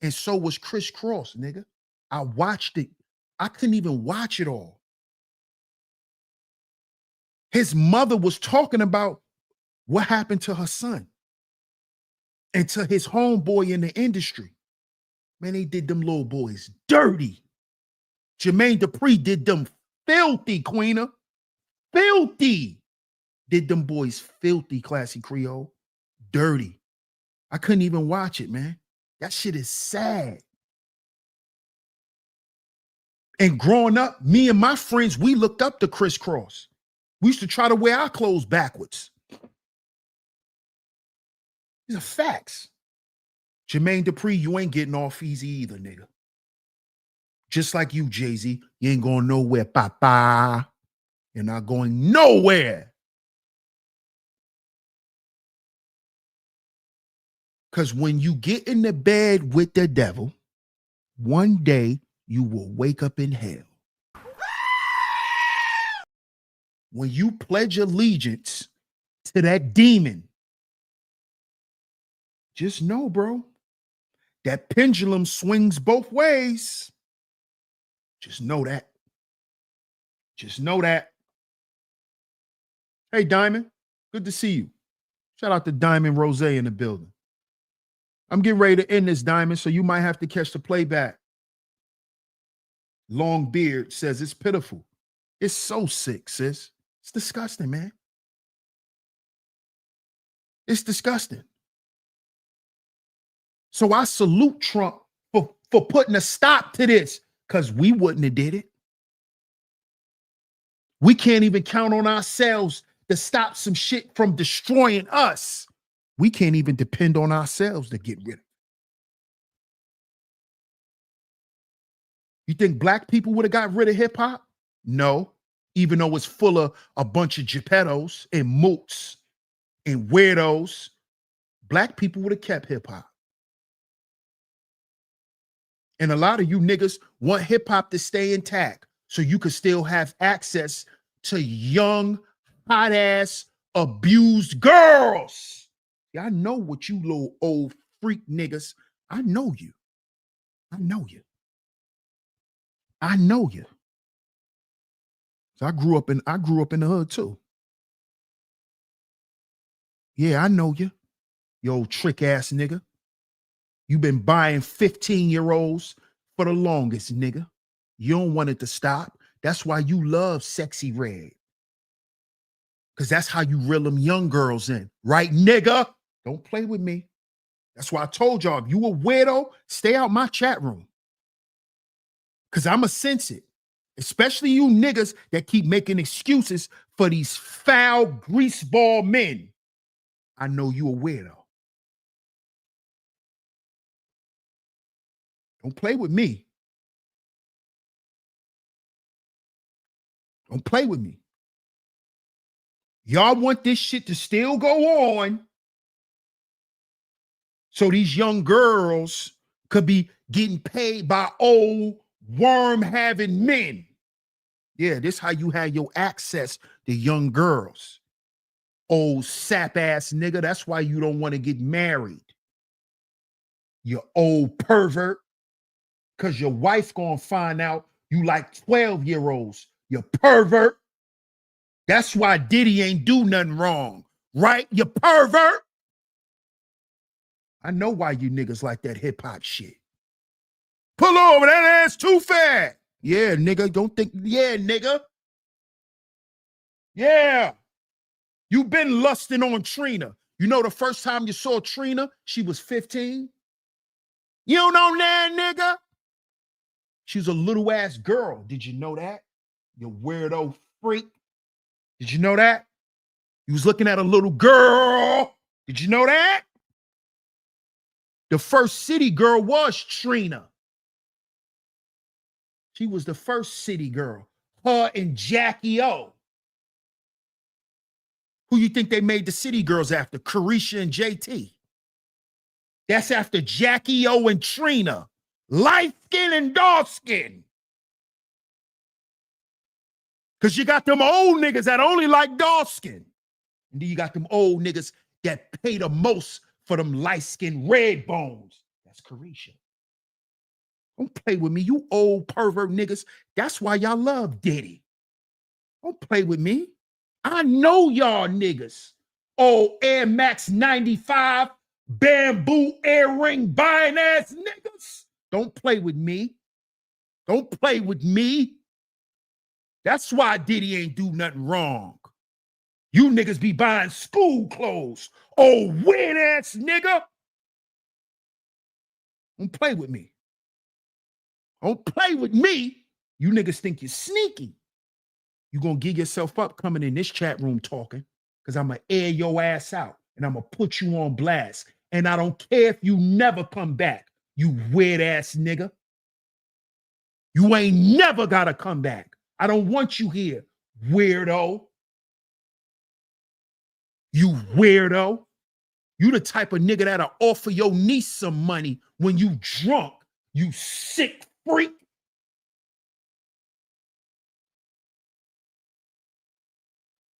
And so was Criss Cross, nigga. I watched it. I couldn't even watch it all. His mother was talking about what happened to her son and to his homeboy in the industry. Man, they did them little boys dirty. Jermaine Dupri did them filthy, Queena. Filthy. Did them boys filthy, Classy Creole. Dirty. I couldn't even watch it, man. That shit is sad. And growing up, me and my friends, we looked up to Criss Cross. We used to try to wear our clothes backwards. These are facts. Jermaine Dupri, you ain't getting off easy either, nigga. Just like you, Jay-Z, you ain't going nowhere, papa. You're not going nowhere. Because when you get in the bed with the devil, one day you will wake up in hell. When you pledge allegiance to that demon, just know, bro, that pendulum swings both ways. Just know that. Just know that. Hey, Diamond, good to see you. Shout out to Diamond Rose in the building. I'm getting ready to end this, Diamond, so you might have to catch the playback. Long Beard says it's pitiful. It's so sick, sis. It's disgusting, man. It's disgusting. So I salute Trump for putting a stop to this, because we wouldn't have did it. We can't even count on ourselves to stop some shit from destroying us. We can't even depend on ourselves to get rid of it. You think black people would have got rid of hip hop? No, even though it's full of a bunch of Geppettos and mooks and weirdos. Black people would have kept hip hop. And a lot of you niggas want hip hop to stay intact so you could still have access to young, hot ass, abused girls. Yeah, I know what you little old freak niggas. I know you. I know you. I know you. So I grew up in the hood too. Yeah, I know you. You old trick ass nigga. You been buying 15-year-olds for the longest, nigga. You don't want it to stop. That's why you love Sexy Red. Because that's how you reel them young girls in. Right, nigga? Don't play with me. That's why I told y'all, if you a weirdo, stay out my chat room. Because I'm a sense it. Especially you niggas that keep making excuses for these foul greaseball men. I know you a weirdo. Don't play with me. Don't play with me. Y'all want this shit to still go on so these young girls could be getting paid by old worm-having men. Yeah, this how you have your access to young girls. Old sap-ass nigga, that's why you don't want to get married. You old pervert. Because your wife gonna find out you like 12-year-olds. You pervert. That's why Diddy ain't do nothing wrong. Right? You pervert. I know why you niggas like that hip-hop shit. Pull over, that ass too fat. Yeah, nigga, don't think, yeah, nigga. Yeah. You been lusting on Trina. You know the first time you saw Trina, she was 15? You don't know that, nigga? She's a little ass girl. Did you know that? You weirdo freak. Did you know that? You was looking at a little girl. Did you know that? The first city girl was Trina. She was the first city girl. Her and Jackie O. Who you think they made the city girls after? Carisha and JT. That's after Jackie O and Trina. Light skin and dark skin. Because you got them old niggas that only like dark skin. And then you got them old niggas that pay the most for them light skin red bones. That's Carisha. Don't play with me, you old pervert niggas. That's why y'all love Diddy. Don't play with me. I know y'all niggas. Oh, Air Max 95, bamboo earring buying ass niggas. Don't play with me. Don't play with me. That's why Diddy ain't do nothing wrong. You niggas be buying school clothes. Oh, weird ass nigga. Don't play with me. Don't play with me. You niggas think you're sneaky. You gonna give yourself up coming in this chat room talking, because I'm gonna air your ass out and I'm gonna put you on blast. And I don't care if you never come back, you weird ass nigga. You ain't never gotta come back. I don't want you here, weirdo. You weirdo. You the type of nigga that'll offer your niece some money when you drunk, you sick freak.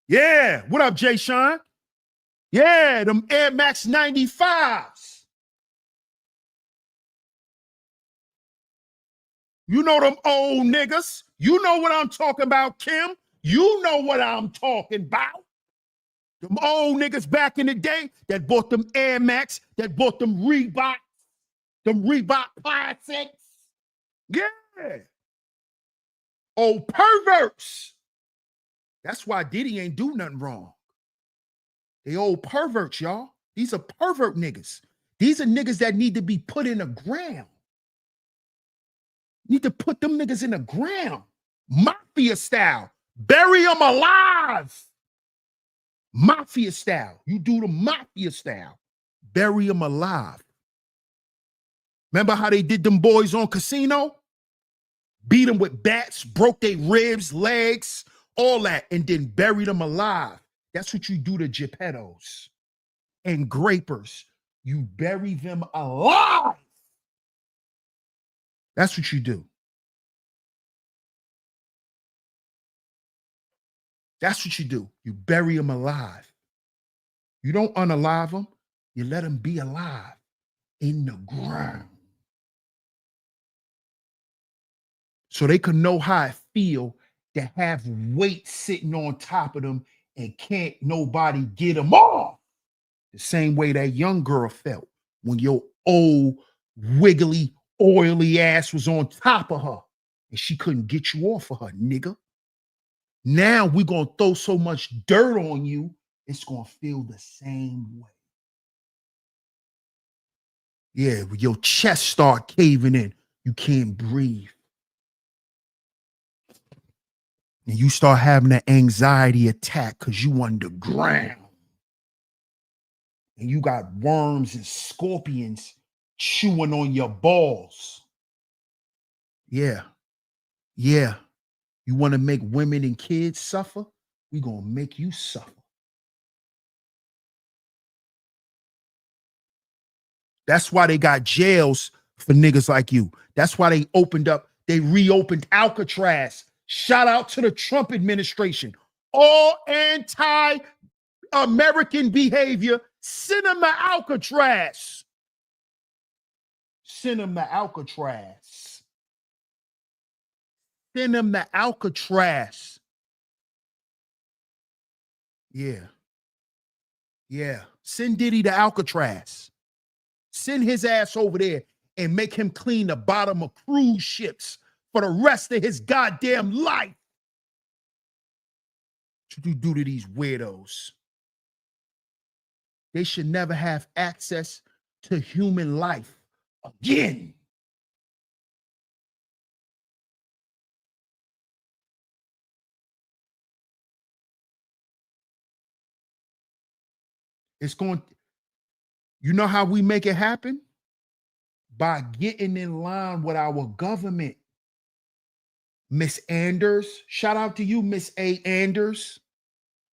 Yeah, what up, Jay Sean? Yeah, them Air Max 95s. You know them old niggas. You know what I'm talking about, Kim. You know what I'm talking about. Them old niggas back in the day that bought them Air Max, that bought them Reebok classics. Yeah. Old perverts. That's why Diddy ain't do nothing wrong. They old perverts, y'all. These are pervert niggas. These are niggas that need to be put in the ground. Need to put them niggas in the ground. Mafia style. Bury them alive. Mafia style. You do the mafia style. Bury them alive. Remember how they did them boys on Casino? Beat them with bats, broke their ribs, legs, all that, and then bury them alive. That's what you do to Geppettos and Grapers. You bury them alive. That's what you do. That's what you do. You bury them alive. You don't unalive them. You let them be alive in the ground. So they can know how it feel to have weight sitting on top of them and can't nobody get them off. The same way that young girl felt when your old, wiggly, oily ass was on top of her and she couldn't get you off of her, nigga. Now we're going to throw so much dirt on you, it's going to feel the same way. Yeah, when your chest start caving in, you can't breathe. And you start having an anxiety attack because you underground. And you got worms and scorpions chewing on your balls. Yeah. Yeah. You want to make women and kids suffer? We're going to make you suffer. That's why they got jails for niggas like you. That's why they reopened Alcatraz. Shout out to the Trump administration. All anti-American behavior, send them to Alcatraz. Send them to Alcatraz. Send them to Alcatraz. Yeah. Yeah. Send Diddy to Alcatraz. Send his ass over there and make him clean the bottom of cruise ships for the rest of his goddamn life. What you do to these weirdos? They should never have access to human life again. It's going, you know how we make it happen? By getting in line with our government. Miss Anders, shout out to you, Miss A. Anders.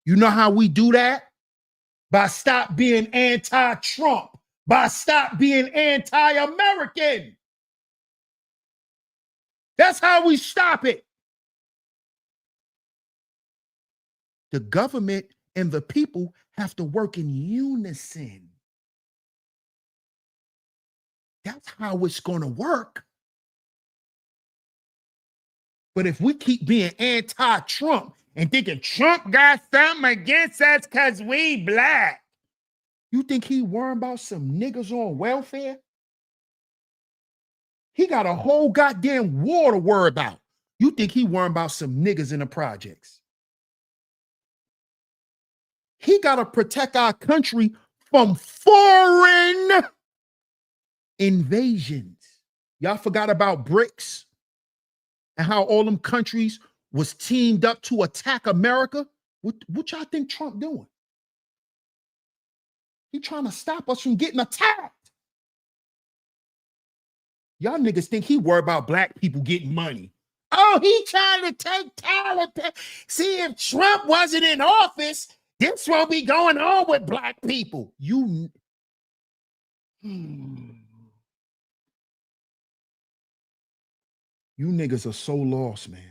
You know how we do that? By stop being anti-Trump, by stop being anti-American. That's how we stop it. The government and the people have to work in unison. That's how it's going to work. But if we keep being anti-Trump and thinking Trump got something against us because we black, you think he worrying about some niggas on welfare? He got a whole goddamn war to worry about. You think he worrying about some niggas in the projects? He got to protect our country from foreign invasions. Y'all forgot about BRICS and how all them countries was teamed up to attack America? What y'all think Trump doing? He trying to stop us from getting attacked. Y'all niggas think he worried about black people getting money. Oh, he trying to take talent. See, if Trump wasn't in office, this won't be going on with black people. You niggas are so lost, man.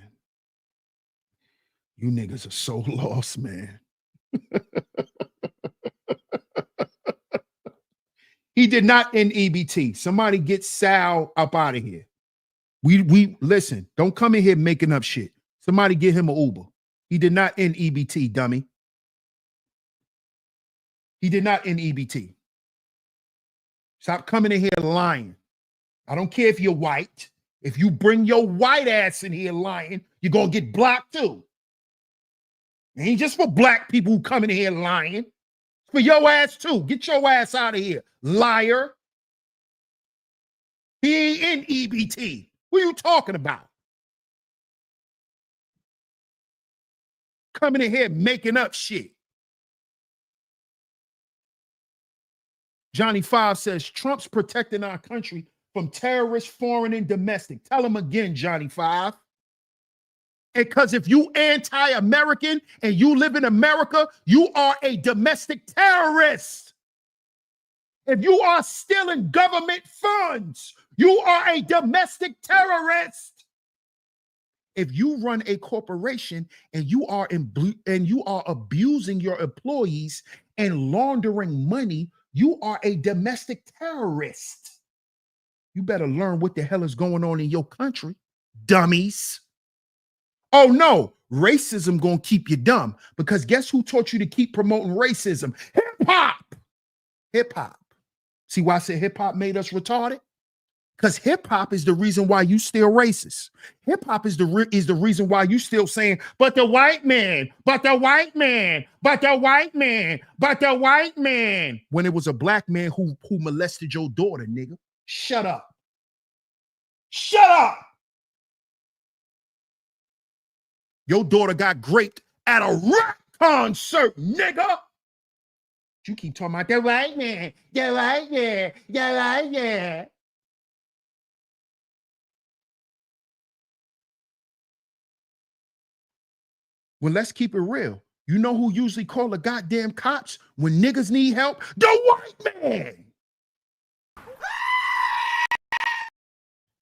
You niggas are so lost, man. He did not end EBT. Somebody get Sal up out of here. We listen, don't come in here making up shit. Somebody get him an Uber. He did not end EBT, dummy. He did not end EBT. Stop coming in here lying. I don't care if you're white. If you bring your white ass in here lying, you're going to get blocked too. It ain't just for black people who come in here lying. It's for your ass too. Get your ass out of here, liar. He ain't in EBT. What are you talking about? Coming in here making up shit. Johnny Five says Trump's protecting our country from terrorists, foreign and domestic. Tell him again, Johnny Five. Because if you anti-American and you live in America, you are a domestic terrorist. If you are stealing government funds, You are a domestic terrorist. If you run a corporation and you are abusing your employees and laundering money, you are a domestic terrorist. You better learn what the hell is going on in your country, dummies. Oh no, racism gonna keep you dumb, because guess who taught you to keep promoting racism? Hip hop. Hip hop. See why I said hip hop made us retarded? Because hip hop is the reason why you still racist. Hip hop is the reason why you still saying, but the white man, but the white man, but the white man, but the white man. When it was a black man who molested your daughter, nigga. Shut up. Shut up. Your daughter got raped at a rap concert, nigga. You keep talking about the white man, the white man, the white man. Well, let's keep it real. You know who usually call the goddamn cops when niggas need help? The white man.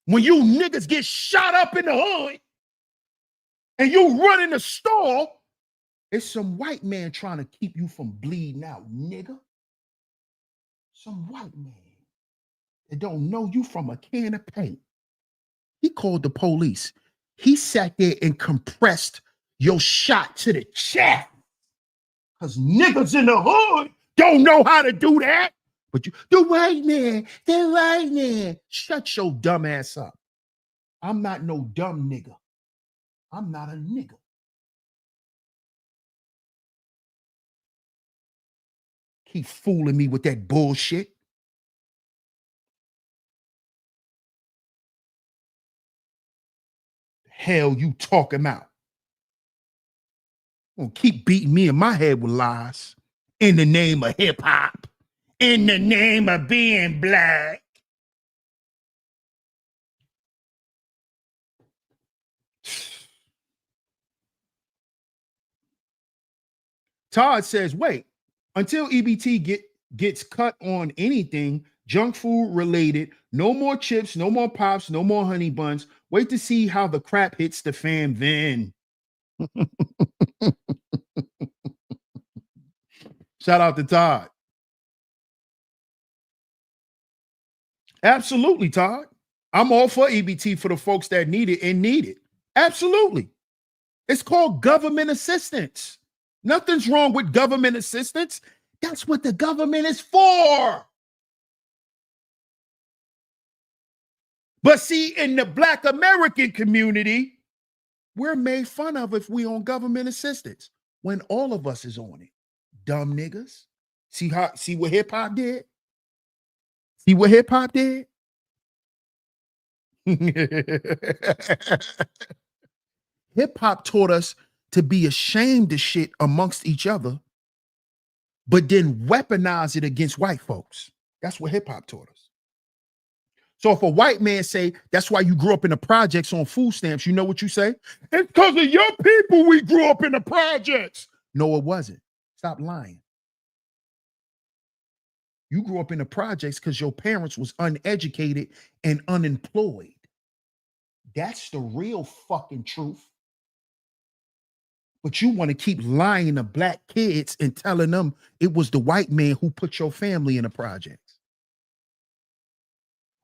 When you niggas get shot up in the hood and you run in the store, it's some white man trying to keep you from bleeding out, nigga. Some white man that don't know you from a can of paint. He called the police. He sat there and compressed your shot to the chest. Because niggas in the hood don't know how to do that. But you, the white man, shut your dumb ass up. I'm not no dumb nigga. I'm not a nigga. Keep fooling me with that bullshit. The hell you talking about? Gonna keep beating me in my head with lies. In the name of hip hop. In the name of being black. Todd says, wait, until EBT gets cut on anything junk food related, no more chips, no more pops, no more honey buns. Wait to see how the crap hits the fan then. Shout out to Todd. Absolutely, Todd. I'm all for EBT for the folks that need it and need it. Absolutely. It's called government assistance. Nothing's wrong with government assistance. That's what the government is for. But see, in the Black American community, we're made fun of if we on government assistance when all of us is on it. Dumb niggas. See what hip hop did? See what hip hop did? Hip hop taught us to be ashamed of shit amongst each other, but then weaponize it against white folks. That's what hip hop taught us. So if a white man say, that's why you grew up in the projects on food stamps, you know what you say? It's because of your people we grew up in the projects. No, it wasn't. Stop lying. You grew up in the projects because your parents was uneducated and unemployed. That's the real fucking truth. But you want to keep lying to black kids and telling them it was the white man who put your family in the projects.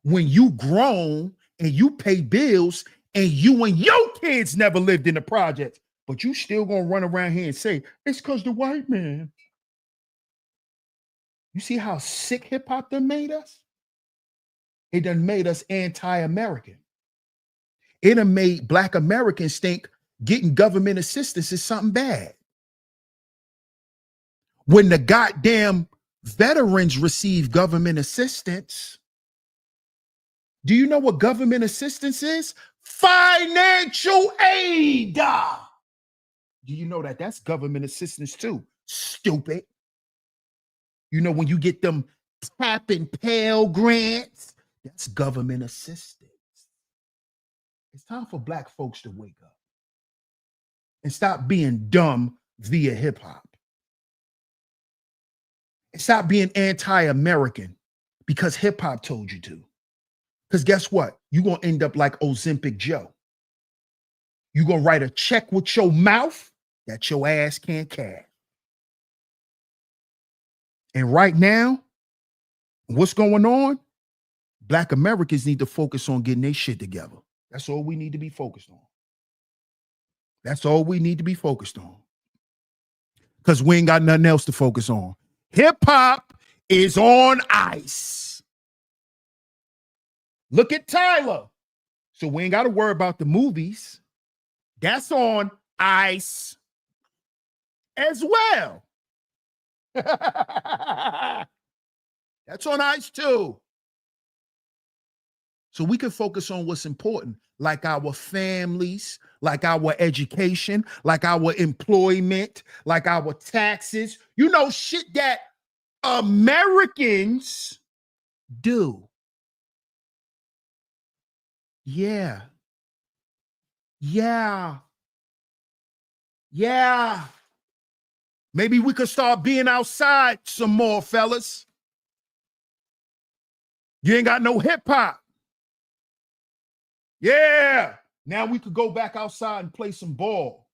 When you grown and you pay bills and you and your kids never lived in the projects, but you still gonna run around here and say, it's because the white man. You see how sick hip hop done made us? It done made us anti-American. It done made black Americans think getting government assistance is something bad. When the goddamn veterans receive government assistance, do you know what government assistance is? Financial aid. Do you know that that's government assistance too? Stupid. You know, when you get them tap and Pell grants, that's government assistance. It's time for black folks to wake up and stop being dumb via hip hop. And stop being anti-American because hip hop told you to. Because guess what? You're going to end up like Ozempic Joe. You're going to write a check with your mouth that your ass can't cash. And right now, what's going on? Black Americans need to focus on getting their shit together. That's all we need to be focused on. That's all we need to be focused on. Because we ain't got nothing else to focus on. Hip hop is on ice. Look at Tyler. So we ain't got to worry about the movies. That's on ice as well. That's on ice too. So we can focus on what's important, like our families, like our education, like our employment, like our taxes, you know, shit that Americans do. Yeah. Yeah. Yeah. Maybe we could start being outside some more, fellas. You ain't got no hip hop. Yeah. Now we could go back outside and play some ball.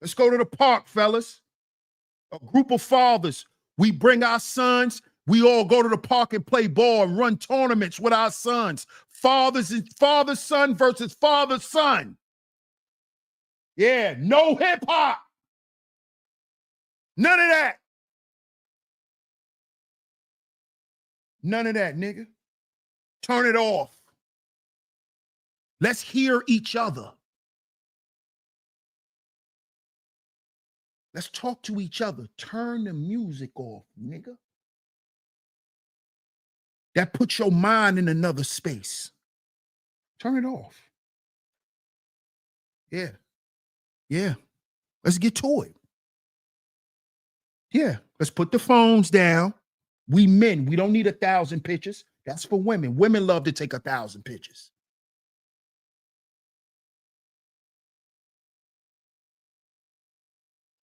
Let's go to the park, fellas. A group of fathers. We bring our sons. We all go to the park and play ball and run tournaments with our sons. Fathers and father-son versus father-son. Yeah, no hip hop. None of that. None of that, nigga. Turn it off. Let's hear each other. Let's talk to each other. Turn the music off, nigga. That puts your mind in another space. Turn it off. Yeah. Yeah. Let's get to it. Yeah. Let's put the phones down. We men, we don't need 1,000 pictures. That's for women. Women love to take 1,000 pictures.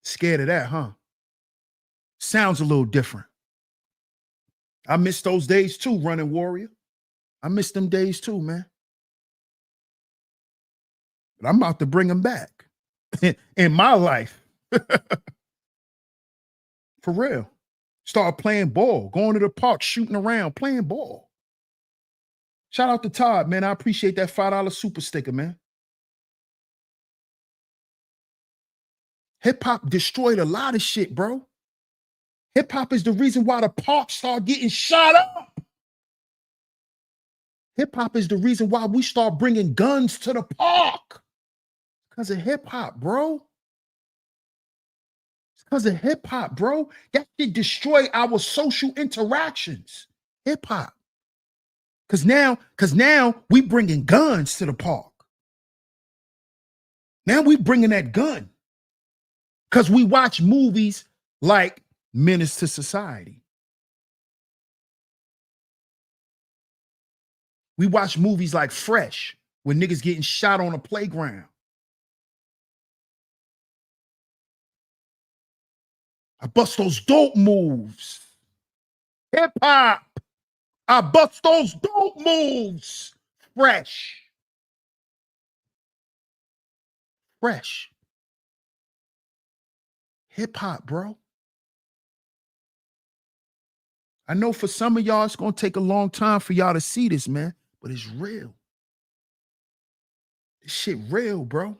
Scared of that, huh? Sounds a little different. I miss those days too, running warrior. I miss them days too, man. But I'm about to bring them back in my life. For real. Start playing ball, going to the park, shooting around, playing ball. Shout out to Todd, man. I appreciate that $5 super sticker, man. Hip hop destroyed a lot of shit, bro. Hip hop is the reason why the parks start getting shot up. Hip hop is the reason why we start bringing guns to the park. Because of hip hop, bro. It's because of hip hop, bro. That shit destroy our social interactions. Hip hop. Because now we bringing guns to the park. Now we bringing that gun. Because we watch movies like Menace to Society. We watch movies like Fresh, where niggas getting shot on a playground. I bust those dope moves. Hip hop. I bust those dope moves. Fresh. Fresh. Hip hop, bro. I know for some of y'all, it's going to take a long time for y'all to see this, man, but it's real. This shit real, bro.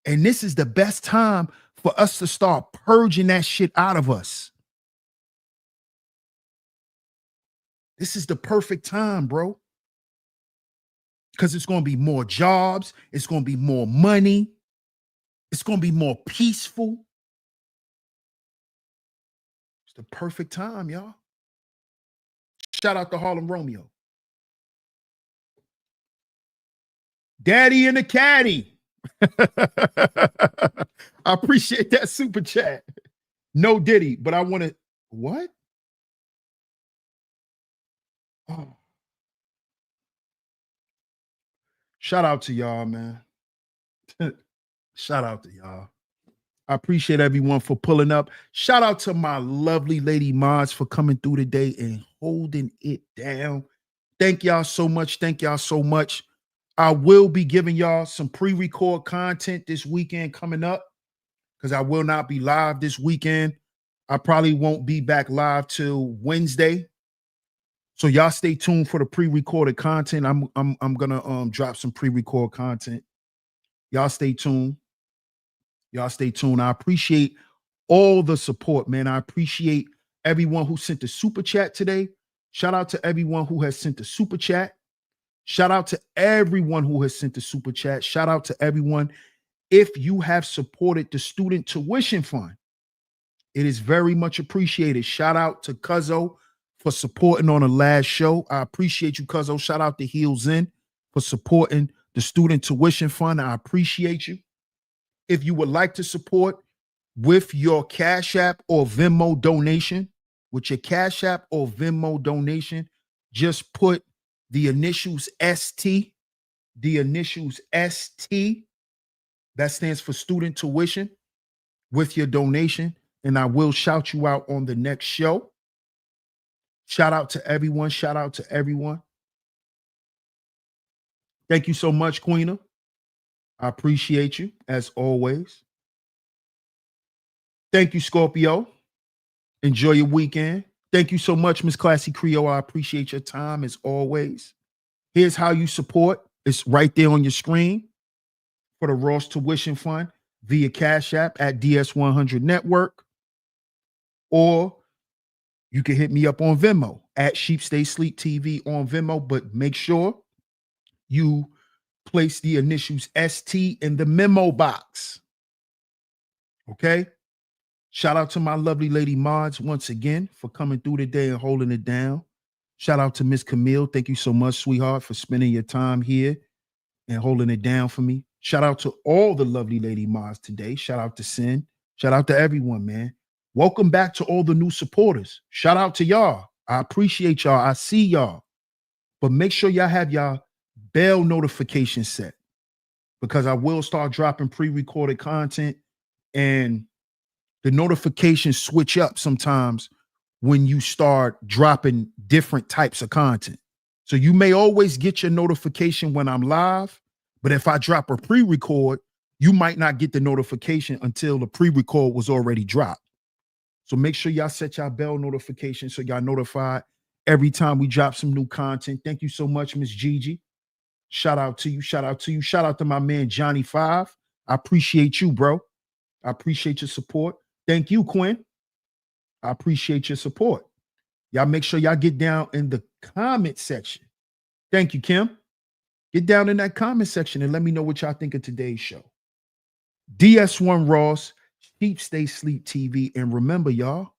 And this is the best time for us to start purging that shit out of us. This is the perfect time, bro. Because it's going to be more jobs. It's going to be more money. It's going to be more peaceful. It's the perfect time, y'all. Shout out to Harlem Romeo. Daddy and the caddy. I appreciate that super chat. No Diddy, but I want to, what? Oh. Shout out to y'all, man. Shout out to y'all. I appreciate everyone for pulling up. Shout out to my lovely lady mods for coming through today and holding it down. Thank y'all so much. Thank y'all so much. I will be giving y'all some pre-record content this weekend coming up because I will not be live this weekend. I probably won't be back live till Wednesday. So y'all stay tuned for the pre-recorded content. I'm gonna drop some pre-record content. Y'all stay tuned. Y'all stay tuned. I appreciate all the support, man. I appreciate everyone who sent the super chat today. Shout out to everyone who has sent the super chat. Shout out to everyone who has sent the super chat. Shout out to everyone. If you have supported the student tuition fund, it is very much appreciated. Shout out to Cuzzo for supporting on the last show. I appreciate you, Cuzzo. Shout out to Heels In for supporting the student tuition fund. I appreciate you. If you would like to support with your Cash App or Venmo donation, with your Cash App or Venmo donation, just put the initials ST, the initials ST, that stands for student tuition, with your donation, and I will shout you out on the next show. Shout out to everyone. Shout out to everyone. Thank you so much, Queena. I appreciate you as always. Thank you, Scorpio. Enjoy your weekend. Thank you so much, Miss Classy Creole. I appreciate your time as always. Here's how you support. It's right there on your screen for the Ross Tuition Fund via Cash App at DS100 Network. Or you can hit me up on Venmo at Sheep Stay Sleep TV on Venmo, but make sure you place the initials ST in the memo box. Okay? Shout out to my lovely lady mods once again for coming through today and holding it down. Shout out to Miss Camille. Thank you so much, sweetheart, for spending your time here and holding it down for me. Shout out to all the lovely lady mods today. Shout out to Sin. Shout out to everyone, man. Welcome back to all the new supporters. Shout out to y'all. I appreciate y'all. I see y'all. But make sure y'all have y'all bell notifications set because I will start dropping pre-recorded content and the notifications switch up sometimes when you start dropping different types of content. So you may always get your notification when I'm live, but if I drop a pre-record, you might not get the notification until the pre-record was already dropped. So make sure y'all set y'all bell notifications so y'all notified every time we drop some new content. Thank you so much, Miss Gigi. Shout out to you. Shout out to you. Shout out to my man, Johnny 5. I appreciate you, bro. I appreciate your support. Thank you, Quinn. I appreciate your support. Y'all make sure y'all get down in the comment section. Thank you, Kim. Get down in that comment section and let me know what y'all think of today's show. DS1 Ross, Sheep Stay Sleep TV. And remember, y'all,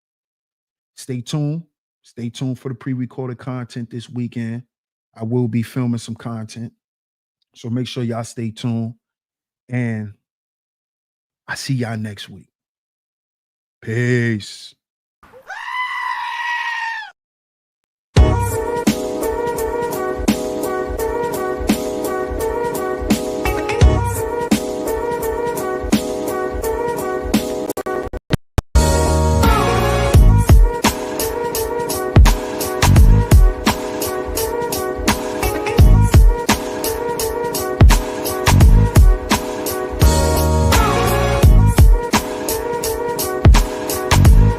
stay tuned. Stay tuned for the pre-recorded content this weekend. I will be filming some content. So make sure y'all stay tuned. And I see y'all next week. Peace.